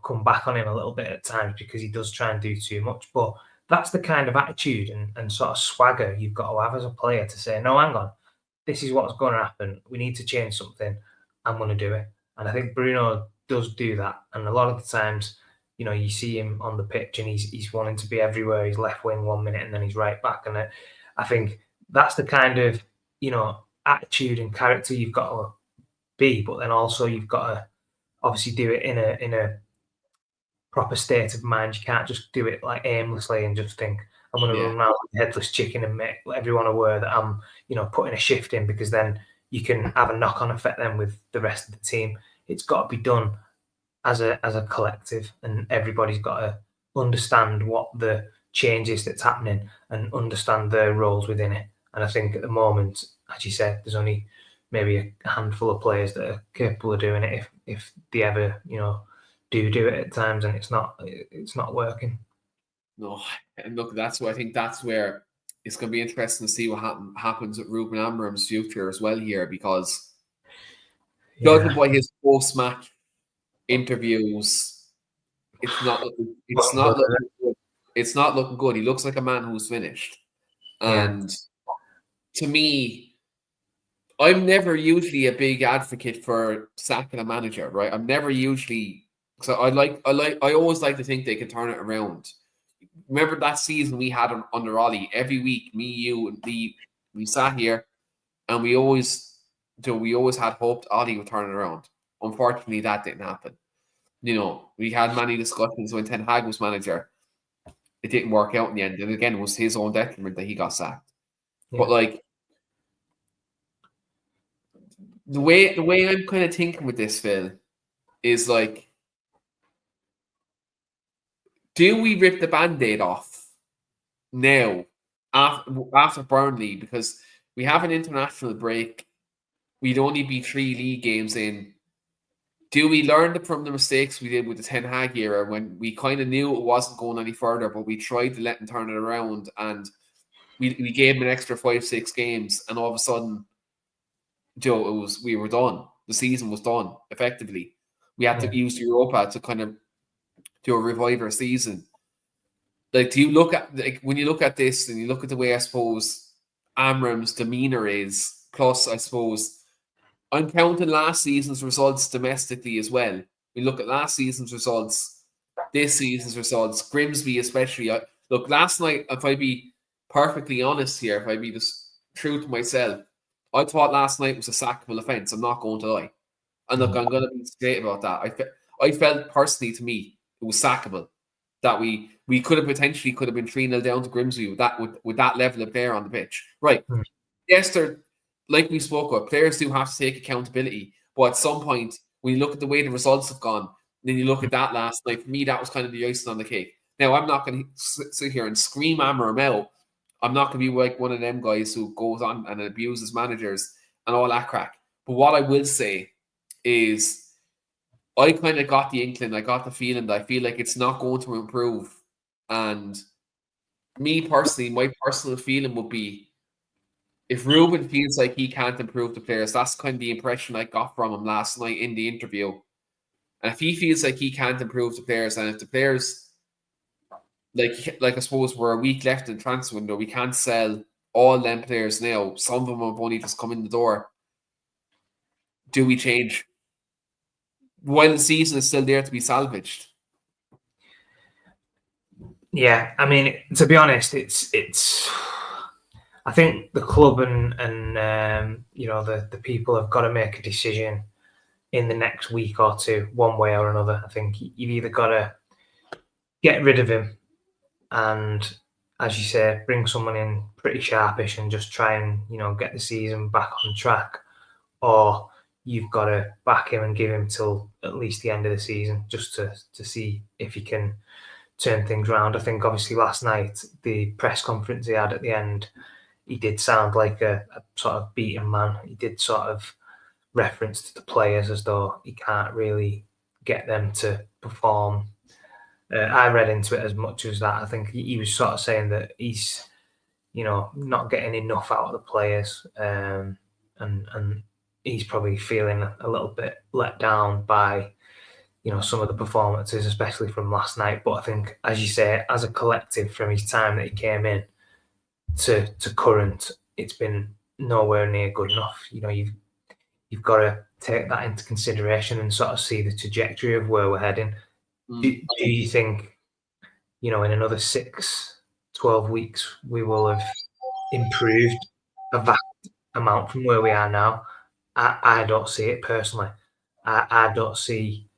come back on him a little bit at times because he does try and do too much. But that's the kind of attitude and sort of swagger you've got to have as a player to say, no, hang on, this is what's going to happen. We need to change something. I'm going to do it. And I think Bruno does do that. And a lot of the times, you see him on the pitch and he's wanting to be everywhere. He's left wing 1 minute and then he's right back. And I think that's the kind of, attitude and character you've got to be. But then also you've got to obviously do it in a proper state of mind. You can't just do it like aimlessly and just think, I'm going to run around like a headless chicken and make everyone aware that I'm, putting a shift in, because then you can have a knock-on effect then with the rest of the team. It's got to be done as a collective, and everybody's got to understand what the change is that's happening and understand their roles within it. And I think at the moment, as you said, there's only maybe a handful of players that are capable of doing it if they ever, do it at times, and it's not working. No, and look, I think that's where it's going to be interesting to see what happens with Ruben Amorim's future as well here, because judging by his post-match interviews, it's not looking good. It's not looking good. He looks like a man who's finished. And to me, I'm never usually a big advocate for sacking a manager, right? I'm never usually, so I always like to think they can turn it around. Remember that season we had under Ollie? Every week, me, you, and Lee, we sat here and we always had hoped Ollie would turn it around. Unfortunately, that didn't happen. We had many discussions when Ten Hag was manager. It didn't work out in the end. And again, it was his own detriment that he got sacked. Yeah. But like, the way I'm kind of thinking with this, Phil, is like, do we rip the Band-Aid off now after Burnley? Because we have an international break. We'd only be 3 league games in. Do we learn from the mistakes we did with the Ten Hag era when we kind of knew it wasn't going any further, but we tried to let them turn it around, and we gave them an extra 5-6 games, and all of a sudden, we were done. The season was done effectively. We had to use Europa to kind of do a revive season. Like, do you look at, like, when you look at this and you look at the way I suppose Amram's demeanor is, plus I suppose I'm counting last season's results domestically as well. We look at last season's results, this season's results, Grimsby especially. Look, last night, if I be perfectly honest here, if I be just true to myself, I thought last night was a sackable offence. I'm not going to lie. And look, I'm going to be straight about that. I felt personally, to me, it was sackable. That we could have potentially been 3-0 down to Grimsby with that level of player on the pitch. Right. Yes, like we spoke about, players do have to take accountability. But at some point, when you look at the way the results have gone, then you look at that last night, for me, that was kind of the icing on the cake. Now, I'm not going to sit here and scream hammer him out. I'm not going to be like one of them guys who goes on and abuses managers and all that crack. But what I will say is, I kind of got the inkling, I got the feeling that I feel like it's not going to improve. And me personally, my personal feeling would be, if Ruben feels like he can't improve the players, that's kind of the impression I got from him last night in the interview. And if he feels like he can't improve the players, and if the players, like I suppose we're a week left in the transfer window, we can't sell all them players now. Some of them have only just come in the door. Do we change while the season is still there to be salvaged? Yeah, I mean, to be honest, it's. I think the club and the people have got to make a decision in the next week or two, one way or another. I think you've either got to get rid of him and, as you say, bring someone in pretty sharpish and just try and get the season back on track, or you've got to back him and give him till at least the end of the season just to see if he can turn things around. I think obviously last night, the press conference he had at the end, he did sound like a sort of beaten man. He did sort of reference to the players as though he can't really get them to perform. I read into it as much as that. I think he was sort of saying that he's, not getting enough out of the players, and he's probably feeling a little bit let down by, some of the performances, especially from last night. But I think, as you say, as a collective, from his time that he came in to current, it's been nowhere near good enough. You've got to take that into consideration and sort of see the trajectory of where we're heading. Do you think, in another 6-12 weeks, we will have improved a vast amount from where we are now? I don't see it personally. I don't see,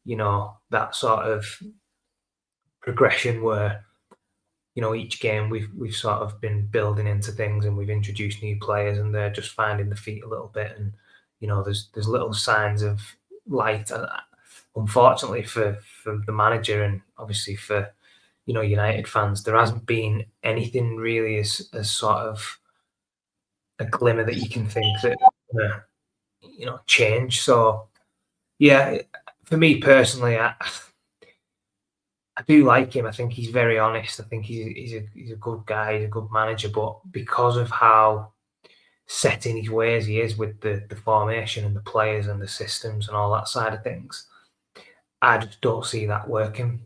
that sort of progression where, each game we've sort of been building into things and we've introduced new players and they're just finding the feet a little bit. And, there's little signs of light. Unfortunately for the manager and obviously for, United fans, there hasn't been anything really as sort of a glimmer that you can think that, change. So, yeah, for me personally, I do like him. I think he's very honest. I think he's a good guy. He's a good manager. But because of how set in his ways he is with the formation and the players and the systems and all that side of things, I just don't see that working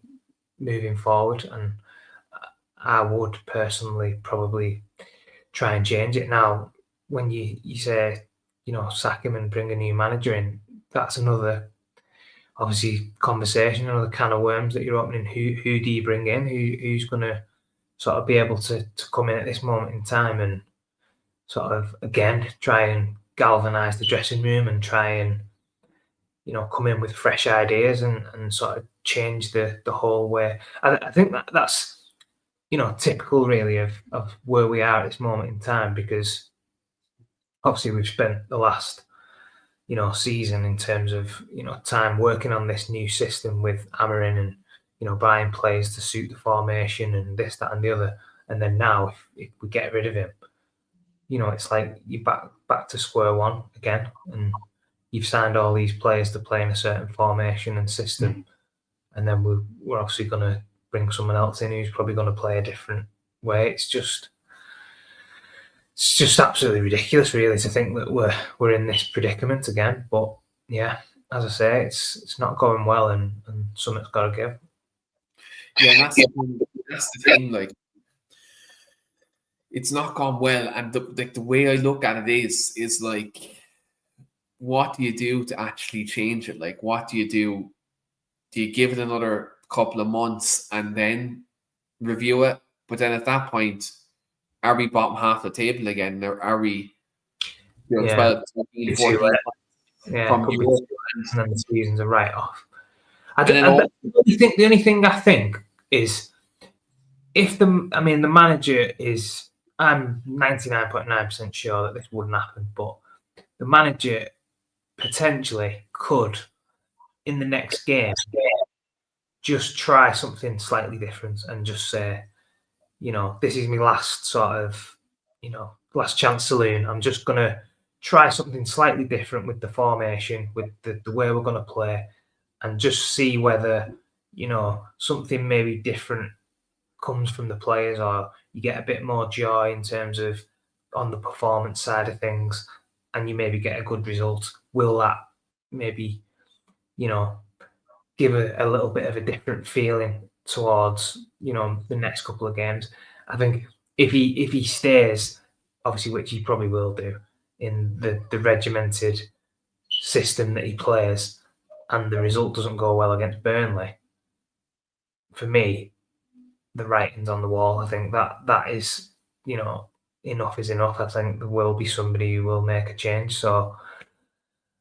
moving forward. And I would personally probably try and change it. Now, when you say, sack him and bring a new manager in, that's another, obviously, conversation, another can of worms that you're opening. Who do you bring in? Who's going to sort of be able to come in at this moment in time and sort of, again, try and galvanise the dressing room and try and, come in with fresh ideas and sort of change the whole way. I think that's, typical really of where we are at this moment in time, because obviously we've spent the last, season in terms of, time working on this new system with Amarin and, buying players to suit the formation and this, that and the other. And then now if we get rid of him, it's like you're back to square one again. And you've signed all these players to play in a certain formation and system, and then we're obviously going to bring someone else in who's probably going to play a different way. It's just absolutely ridiculous, really, to think that we're in this predicament again. But yeah, as I say, it's not going well, and something's got to give. Yeah, and that's the thing. Like, it's not gone well, and the way I look at it is like, what do you do to actually change it? Like, what do you do? Do you give it another couple of months and then review it? But then at that point, are we bottom half the table again? Or are we 12, 13, 14 from Europe? And then the season's a write-off. The only thing I think is, if the manager is, I'm 99.9% sure that this wouldn't happen, but the manager potentially could, in the next game, just try something slightly different and just say, this is my last sort of, last chance saloon. I'm just going to try something slightly different with the formation, with the way we're going to play, and just see whether, something maybe different comes from the players, or you get a bit more joy in terms of on the performance side of things, and you maybe get a good result. Will that maybe, give a little bit of a different feeling towards, the next couple of games? I think if he stays, obviously, which he probably will do, in the regimented system that he plays, and the result doesn't go well against Burnley, for me, the writing's on the wall. I think that is, enough is enough. I think there will be somebody who will make a change. So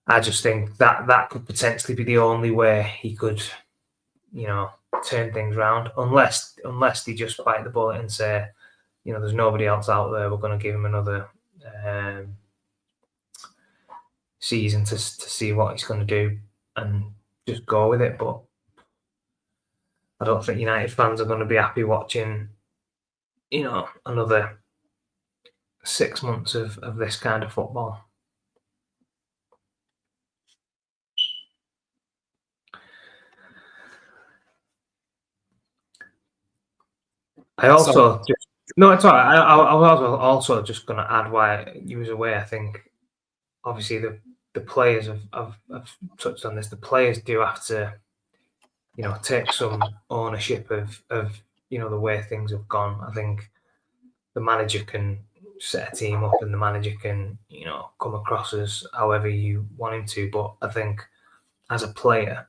I just think that could potentially be the only way he could, turn things around, unless they just bite the bullet and say, there's nobody else out there, we're going to give him another season to see what he's going to do and just go with it. But I don't think United fans are going to be happy watching, another 6 months of this kind of football. I also no, it's all right. I was also just going to add why you was away. I think obviously the players have touched on this. The players do have to, take some ownership of the way things have gone. I think the manager can set a team up, and the manager can, come across as however you want him to. But I think as a player,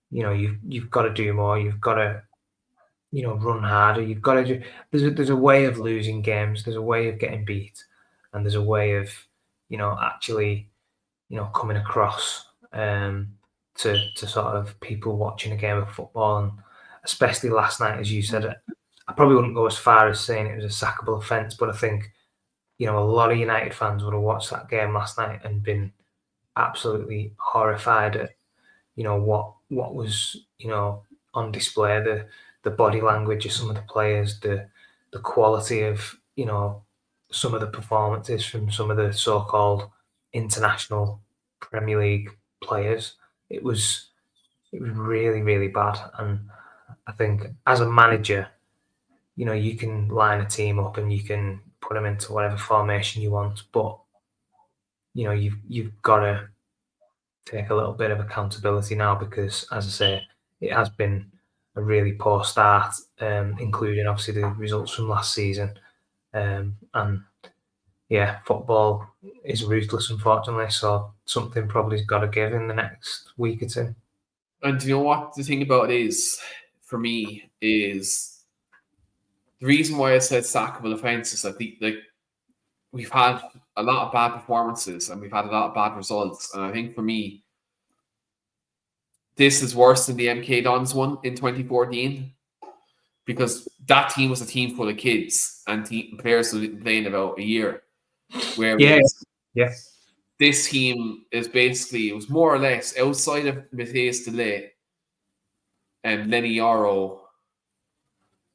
you've got to do more. You've got to, run harder. You've got to do. There's a way of losing games. There's a way of getting beat, and there's a way of, actually, coming across to sort of people watching a game of football. And especially last night, as you said, I probably wouldn't go as far as saying it was a sackable offence, but I think, a lot of United fans would have watched that game last night and been absolutely horrified at, what was, on display, the body language of some of the players, the quality of, some of the performances from some of the so-called international Premier League players. It was really, really bad. And I think as a manager, you can line a team up and you can put them into whatever formation you want, but you've got to take a little bit of accountability now, because, as I say, it has been a really poor start, including obviously the results from last season. And yeah, football is ruthless, unfortunately. So something probably's got to give in the next week or two. And you know what the thing about it is, for me, is the reason why I said sackable offences. I think, like, we've had a lot of bad performances and we've had a lot of bad results. And I think for me, this is worse than the MK Dons one in 2014, because that team was a team full of kids and players who didn't play in about a year. Whereas this team is basically, it was more or less outside of Matthias Delay and Lenny Yaro,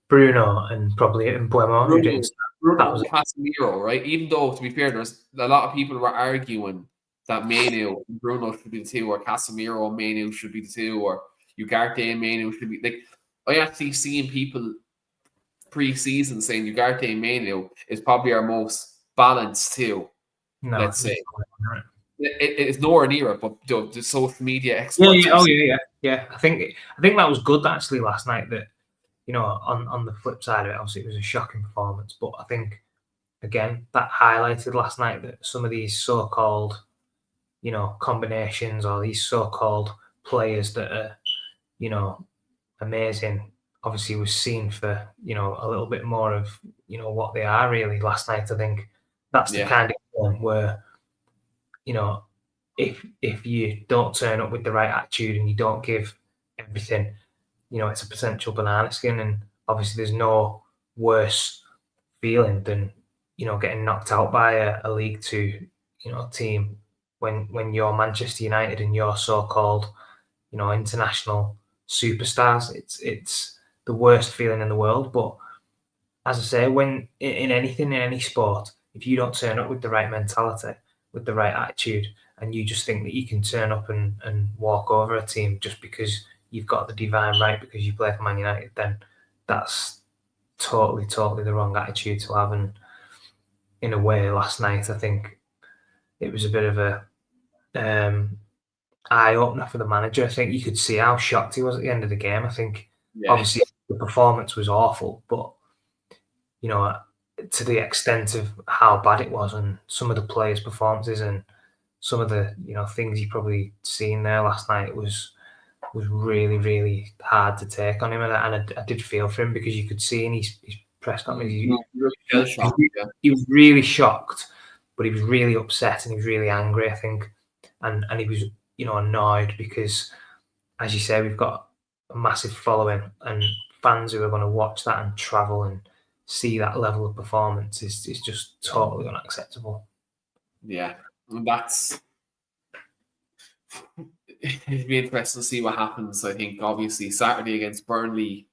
Bruno, and probably Mbuemo, who didn't. Bruno, Casemiro, right? Even though, to be fair, there's a lot of people who were arguing that Mainu and Bruno should be the two, or Casemiro and Mainu should be the two, or Ugarte and Mainu should be like. I actually seen people pre-season saying Ugarte and Mainu is probably our most balanced two. No, let's say it's nowhere near it, but the social media experts. Yeah. I think that was good actually last night. That on the flip side of it, obviously it was a shocking performance, but I think again that highlighted last night that some of these so-called combinations or these so-called players that are amazing obviously was seen for a little bit more of what they are really last night. I think that's the kind of one where if you don't turn up with the right attitude and you don't give everything, it's a potential banana skin. And obviously there's no worse feeling than getting knocked out by a League Two team when you're Manchester United and you're so-called international superstars. It's the worst feeling in the world. But as I say, when in any sport, if you don't turn up with the right mentality, with the right attitude, and you just think that you can turn up and walk over a team just because you've got the divine right because you play for Man United, then that's totally the wrong attitude to have. And in a way, last night I think it was a bit of a eye opener for the manager. I think you could see how shocked he was at the end of the game. I think obviously the performance was awful, but to the extent of how bad it was and some of the players' performances and some of the things you probably seen there last night was really, really hard to take on him. And I did feel for him because you could see in his press conference he was really shocked, but he was really upset and he was really angry, I think, and he was annoyed because, as you say, we've got a massive following and fans who are going to watch that and travel and see that level of performance is just totally unacceptable. Yeah, and it'd be interesting to see what happens. I think obviously Saturday against Burnley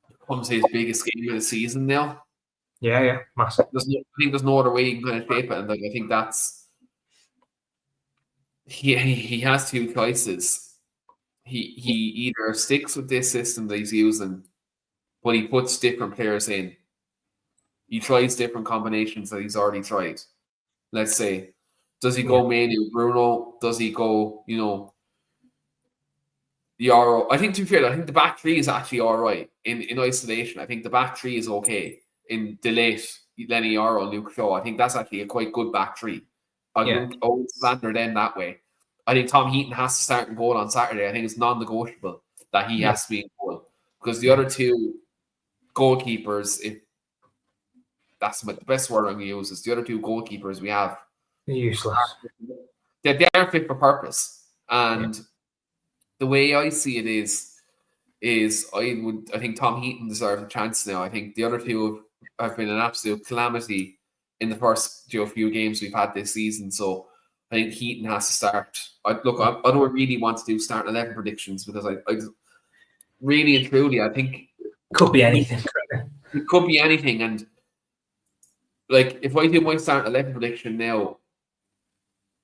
becomes his biggest game of the season now. Yeah, massive. I think there's no other way you can kind of shape it, and I think that's he has two choices. He either sticks with this system that he's using, but he puts different players in. He tries different combinations that he's already tried. Let's say, does he go Mainu, Bruno? Does he go, Yaro? I think, to be fair, I think the back three is actually all right in isolation. I think the back three is okay in Delate, Lenny Yaro, and Luke Shaw. I think that's actually a quite good back three. I wouldn't standard them that way. I think Tom Heaton has to start in goal on Saturday. I think it's non-negotiable that he has to be in goal because the other two goalkeepers, if that's the best word I'm going to use, is the other two goalkeepers we have useless. They are fit for purpose, and the way I see it is I think Tom Heaton deserves a chance now. I think the other two have been an absolute calamity in the first few games we've had this season. So I think Heaton has to start. I don't really want to do start 11 predictions because I really and truly I think could be anything. It could be anything, and like if I do my start 11 prediction now,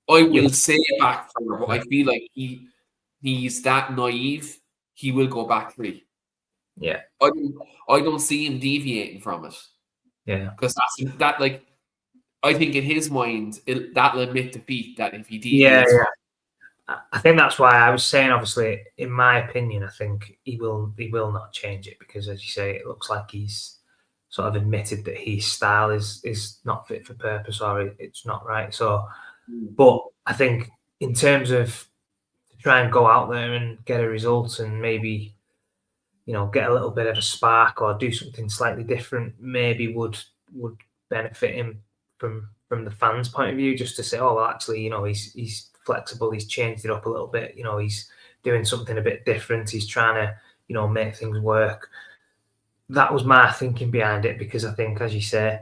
I will say it back four, but I feel like he's that naive. He will go back three. Yeah, I don't see him deviating from it. Yeah, because that like I think in his mind that'll admit defeat that if he deviates. I think that's why I was saying. Obviously, in my opinion, I think he will not change it because, as you say, it looks like he's sort of admitted that his style is not fit for purpose or it's not right. So, but I think in terms of to try and go out there and get a result and maybe get a little bit of a spark or do something slightly different, maybe would benefit him from the fans' point of view. Just to say, oh well, actually, he's flexible. He's changed it up a little bit. He's doing something a bit different. He's trying to make things work. That was my thinking behind it because I think, as you say,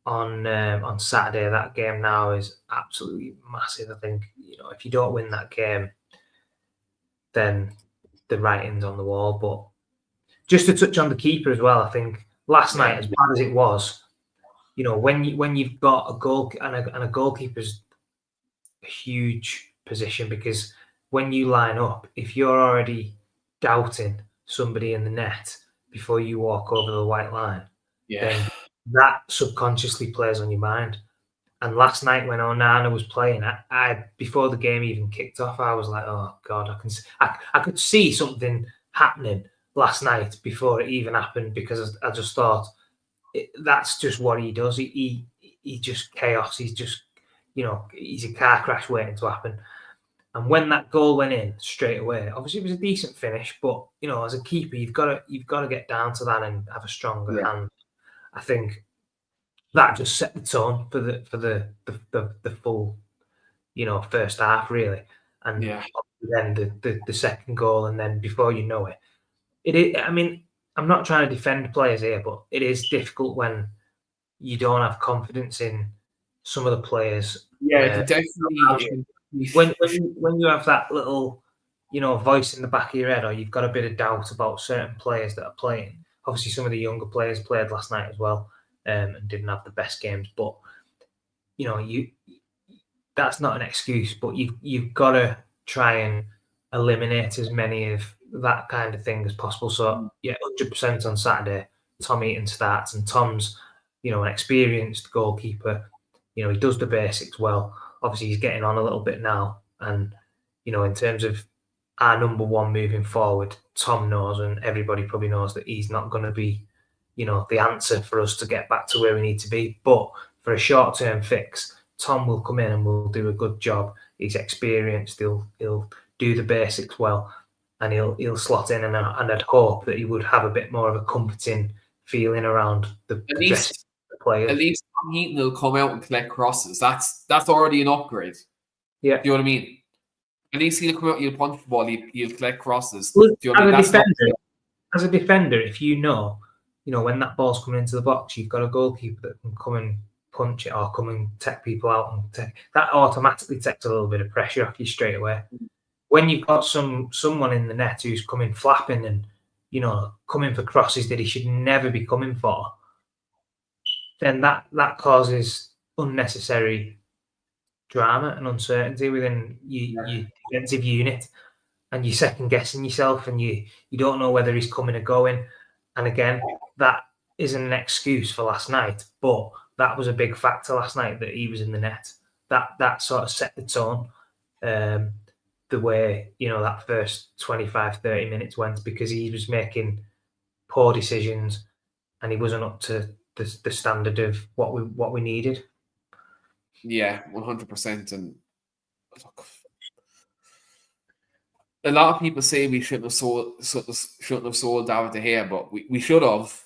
on Saturday, that game now is absolutely massive. I think if you don't win that game, then the writing's on the wall. But just to touch on the keeper as well, I think last night, as bad as it was, when you've got a goal and a goalkeeper's a huge position, because when you line up, if you're already doubting somebody in the net before you walk over the white line, then that subconsciously plays on your mind. And last night when Onana was playing, I before the game even kicked off, I was like, oh God, I could see something happening last night before it even happened, because I just thought that's just what he does. He just chaos. He's just, he's a car crash waiting to happen. And when that goal went in straight away, obviously it was a decent finish, but as a keeper, you've got to get down to that and have a stronger hand. I think that just set the tone for the full, first half really. And then the second goal, and then before you know it, I mean, I'm not trying to defend players here, but it is difficult when you don't have confidence in some of the players. Yeah, definitely. When you have that little, voice in the back of your head, or you've got a bit of doubt about certain players that are playing. Obviously, some of the younger players played last night as well, and didn't have the best games. But that's not an excuse. But you've got to try and eliminate as many of that kind of thing as possible. So 100% on Saturday, Tom Eaton starts, and Tom's, an experienced goalkeeper. He does the basics well. Obviously, he's getting on a little bit now, and in terms of our number one moving forward, Tom knows, and everybody probably knows, that he's not going to be, the answer for us to get back to where we need to be. But for a short-term fix, Tom will come in and will do a good job. He's experienced. He'll do the basics well, and he'll slot in. And I'd hope that he would have a bit more of a comforting feeling around the players. At least Tom Heaton will come out and collect crosses. That's already an upgrade. Yeah, do you know what I mean? At least he'll come out, he'll punch the ball, he'll collect crosses. Well, as a defender, if when that ball's coming into the box, you've got a goalkeeper that can come and punch it, or come and take people out, and that automatically takes a little bit of pressure off you straight away. When you've got someone in the net who's coming flapping and coming for crosses that he should never be coming for, then that causes unnecessary drama and uncertainty within your defensive unit, and you're second guessing yourself, and you don't know whether he's coming or going. And again, that isn't an excuse for last night, but that was a big factor last night, that he was in the net. That sort of set the tone, the way that first 25-30 minutes went, because he was making poor decisions and he wasn't up to the standard of what we needed. Yeah, 100%. And look, a lot of people say we shouldn't have sold David De Gea, but we should have.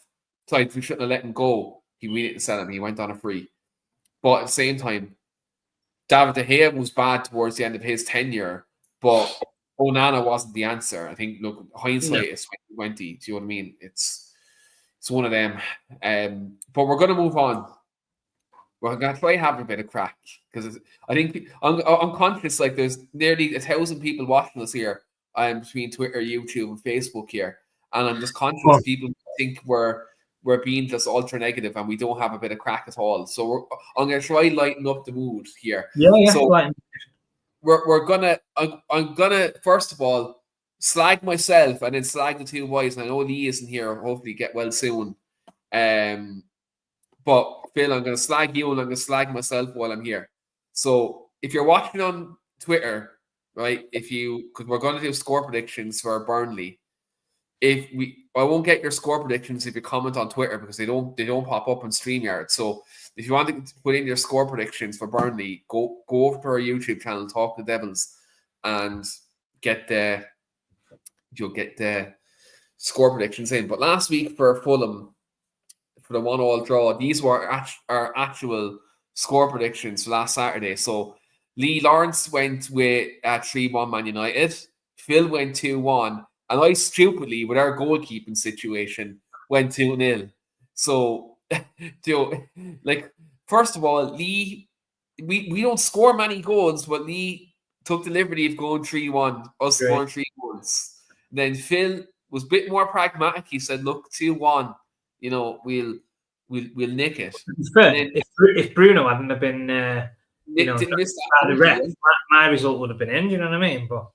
Like, we shouldn't have let him go. We didn't sell him. He went on a free. But at the same time, David De Gea was bad towards the end of his tenure, but Onana wasn't the answer. I think, look, hindsight is 2020. Do you know what I mean? It's one of them. But we're going to move on. We're going to try have a bit of crack, because I think I'm conscious, like, there's nearly 1,000 people watching us here between Twitter, YouTube, and Facebook here, and I'm just conscious people think we're being just ultra negative and we don't have a bit of crack at all. So I'm going to try lighten up the mood here. Yeah. So we're gonna. I'm gonna first of all slag myself and then slag the two boys. And I know Lee isn't here. Hopefully, get well soon. But Phil, I'm going to slag you and I'm going to slag myself while I'm here. So if you're watching on Twitter, right, because we're going to do score predictions for Burnley. I won't get your score predictions if you comment on Twitter, because they don't pop up on StreamYard. So if you want to put in your score predictions for Burnley, go over to our YouTube channel, Talk the Devils, and you'll get the score predictions in. But last week for Fulham, for the 1-1 draw, these were our actual score predictions for last Saturday. So Lee Lawrence went with 3-1 Man United. Phil went 2-1. And I stupidly, with our goalkeeping situation, went 2-0. So, first of all, Lee, we don't score many goals, but Lee took the liberty of going 3-1, us scoring 3 goals. Then Phil was a bit more pragmatic. He said, look, 2-1, we'll nick it. If Bruno hadn't have been Didn't miss that the ref, my result would have been in. You know what I mean? But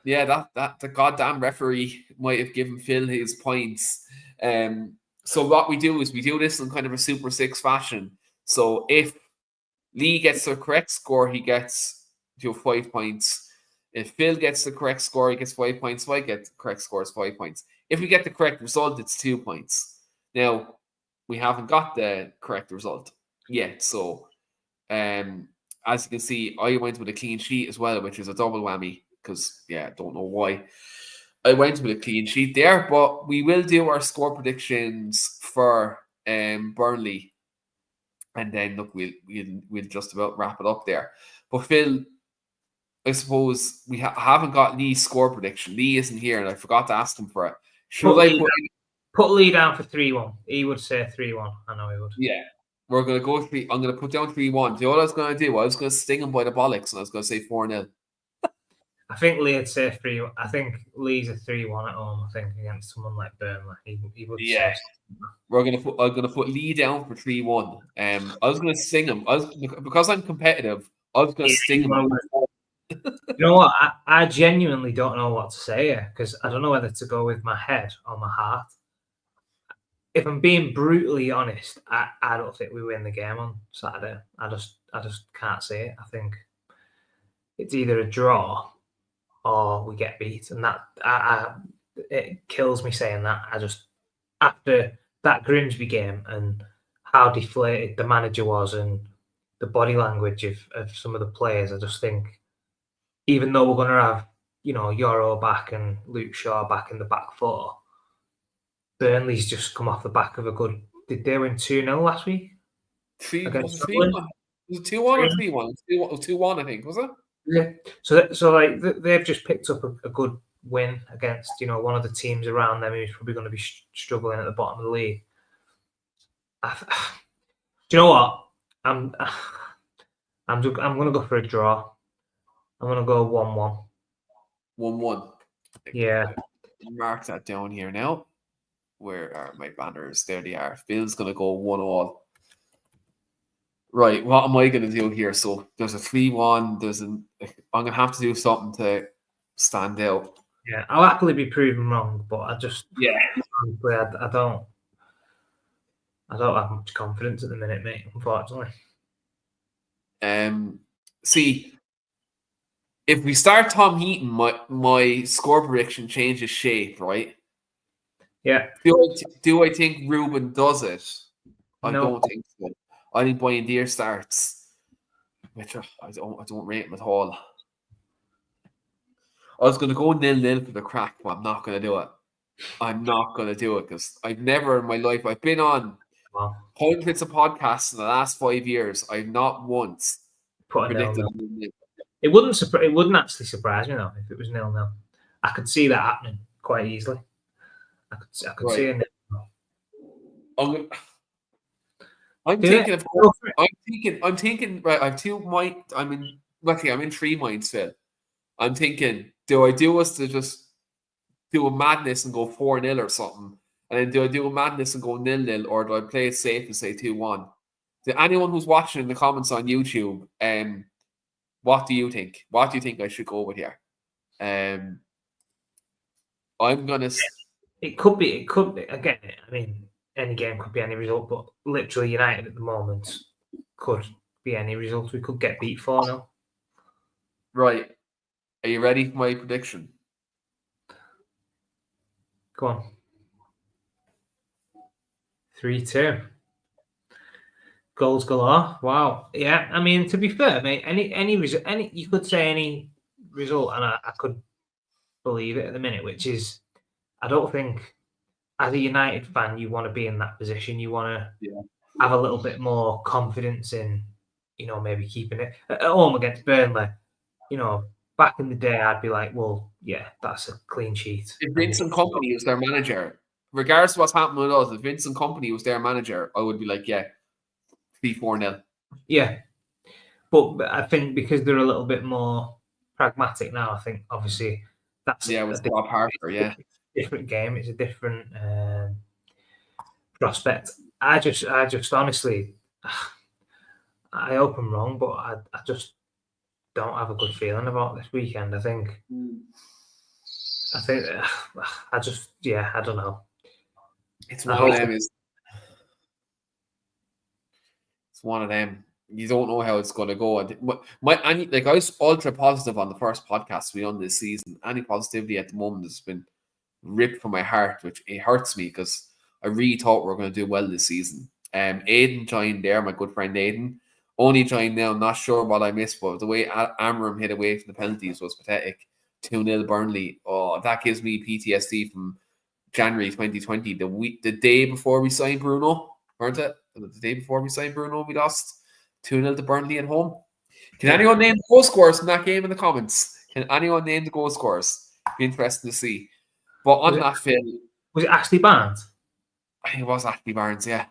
yeah, that the goddamn referee might have given Phil his points. So what we do is we do this in kind of a Super Six fashion. So if Lee gets the correct score, he gets 5 points. If Phil gets the correct score, he gets 5 points. If I get the correct score, it's 5 points. If we get the correct result, it's 2 points. Now, we haven't got the correct result yet. So, as you can see, I went with a clean sheet as well, which is a double whammy because, I don't know why. I went with a clean sheet there, but we will do our score predictions for Burnley. And then, look, we'll just about wrap it up there. But, Phil, I suppose we haven't got Lee's score prediction. Lee isn't here, and I forgot to ask him for it. Put Lee down for 3-1. He would say 3-1. I know he would. Yeah. We're going to go 3. I'm going to put down 3-1. Do you know what I was going to do? I was going to sting him by the bollocks, and I was going to say 4-0. I think Lee'd say 3-1. I think Lee's a 3-1 at home, I think, against someone like Burnley. He would say. I'm going to put Lee down for 3-1. I was going to sting him. Because I'm competitive, I was going to sting him. You know what? I genuinely don't know what to say here because I don't know whether to go with my head or my heart. If I'm being brutally honest, I don't think we win the game on Saturday. I just can't see it. I think it's either a draw or we get beat, and that it kills me saying that. I just, after that Grimsby game and how deflated the manager was and the body language of some of the players, I just think, even though we're going to have, Euro back and Luke Shaw back in the back four, Burnley's just come off the back of a good. Did they win 2-0 last week? 3-1. Was it 2-1 or 3-1? It was 2-1, I think, was it? Yeah. So like they've just picked up a good win against one of the teams around them who's probably going to be struggling at the bottom of the league. Do you know what? I'm going to go for a draw. I'm going to go 1-1. 1-1. Yeah. Mark that down here now. Where are my banners? There they are. Phil's going to go 1-1. Right, what am I going to do here? So there's a 3-1. I'm going to have to do something to stand out. Yeah, I'll happily be proven wrong, but I just I don't have much confidence at the minute, mate. Unfortunately. See, if we start Tom Heaton, my score prediction changes shape, right? Yeah. Do I think Ruben does it? I don't think so. I think Brian Deere starts, which I don't rate him at all. I was going to go 0-0 for the crack, but I'm not going to do it. I'm not going to do it because I've never in my life, I've been on hundreds of podcasts in the last 5 years. I've not once predicted 0-0. It wouldn't actually surprise me though if it was 0-0. I could see that happening quite easily. I could see it. I'm thinking. Right, I have 2 minds. I'm in 3 minds, Phil. I'm thinking, do I do us to just do a madness and go 4-0 or something? And then do I do a madness and go 0-0, or do I play it safe and say 2-1? To anyone who's watching in the comments on YouTube, what do you think? What do you think I should go with here? I'm gonna. It could be. Again, I mean, any game could be any result, but literally United at the moment could be any result. We could get beat 4-0. Right. Are you ready for my prediction? Go on. 3-2. Goals galore. Wow. Yeah. I mean, to be fair, mate, any result, you could say any result, and I could believe it at the minute, which is, I don't think, as a United fan, you want to be in that position. You want to have a little bit more confidence in, maybe keeping it at home against Burnley. Back in the day, I'd be like, well, yeah, that's a clean sheet. If Vincent Kompany was their manager, regardless of what's happening with us, if Vincent Kompany was their manager, I would be like, 3-4-0. Yeah. But I think because they're a little bit more pragmatic now, I think obviously that's with Bob Harper, different game. It's a different prospect. I just honestly, I hope I'm wrong, but I just don't have a good feeling about this weekend. I think I just I don't know. It's one of them. It's one of them. You don't know how it's going to go. I was ultra positive on the first podcast we done this season. Any positivity at the moment has been ripped from my heart, which it hurts me because I really thought we were going to do well this season. Aidan joined there, my good friend Aidan. Only joined now. I'm not sure what I missed, but the way Amram hit away from the penalties was pathetic. 2-0 Burnley. Oh, that gives me PTSD from January 2020, the day before we signed Bruno, weren't it? The day before we signed Bruno, we lost 2-0 to Burnley at home. Can anyone name the goal scorers from that game in the comments? Can anyone name the goal scorers? Be interesting to see. But on that film, was it Ashley Barnes? I think it was Ashley Barnes, yeah.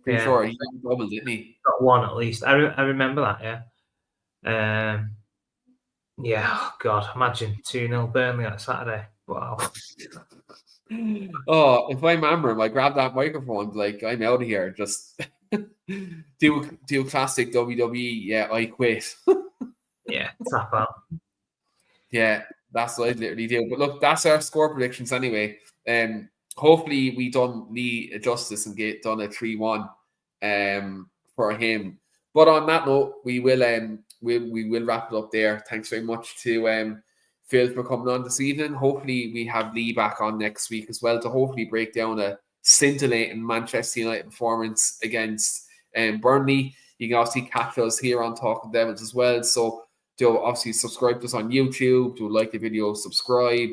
Pretty sure he got double, didn't he? Got one at least. I remember that, yeah. Oh God, imagine 2-0 Burnley on Saturday. Wow. Oh, if I'm Amram, I grab that microphone, like, I'm out of here. Just do classic WWE, yeah, I quit. Yeah, tap out. Yeah, that's what I'd literally do. But look, that's our score predictions anyway. Hopefully we done Lee justice and get done a 3-1 for him. But on that note, we will wrap it up there. Thanks very much to Phil for coming on this evening. Hopefully we have Lee back on next week as well to hopefully break down a scintillating Manchester United performance against Burnley. You can obviously catch us here on Talking Devils as well. So do obviously subscribe to us on YouTube. Do like the video, subscribe.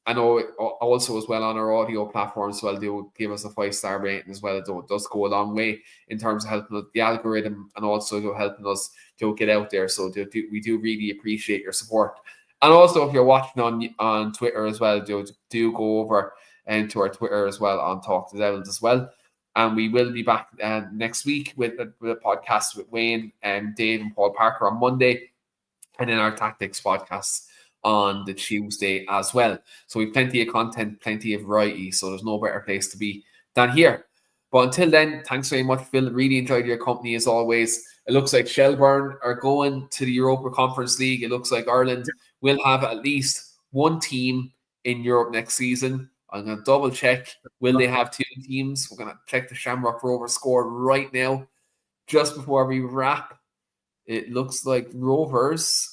I know also as well on our audio platforms as well, do give us a 5-star rating as well. It does go a long way in terms of helping the algorithm and also helping us to get out there. So we do really appreciate your support. And also if you're watching on Twitter as well, do go over to our Twitter as well on Talk to Devils as well. And we will be back next week with a podcast with Wayne and Dave and Paul Parker on Monday. And then our Tactics podcast on the Tuesday as well. So we've plenty of content, plenty of variety. So there's no better place to be than here. But until then, thanks very much, Phil. Really enjoyed your company as always. It looks like Shelbourne are going to the Europa Conference League. It looks like Ireland will have at least one team in Europe next season. I'm going to double check. Will they have 2 teams? We're going to check the Shamrock Rovers score right now. Just before we wrap, it looks like Rovers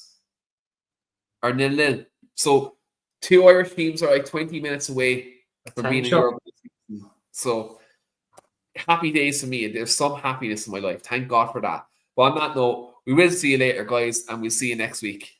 are 0-0. So 2 Irish teams are like 20 minutes away from being in Europe. So happy days for me. There's some happiness in my life. Thank God for that. But on that note, we will see you later, guys, and we'll see you next week.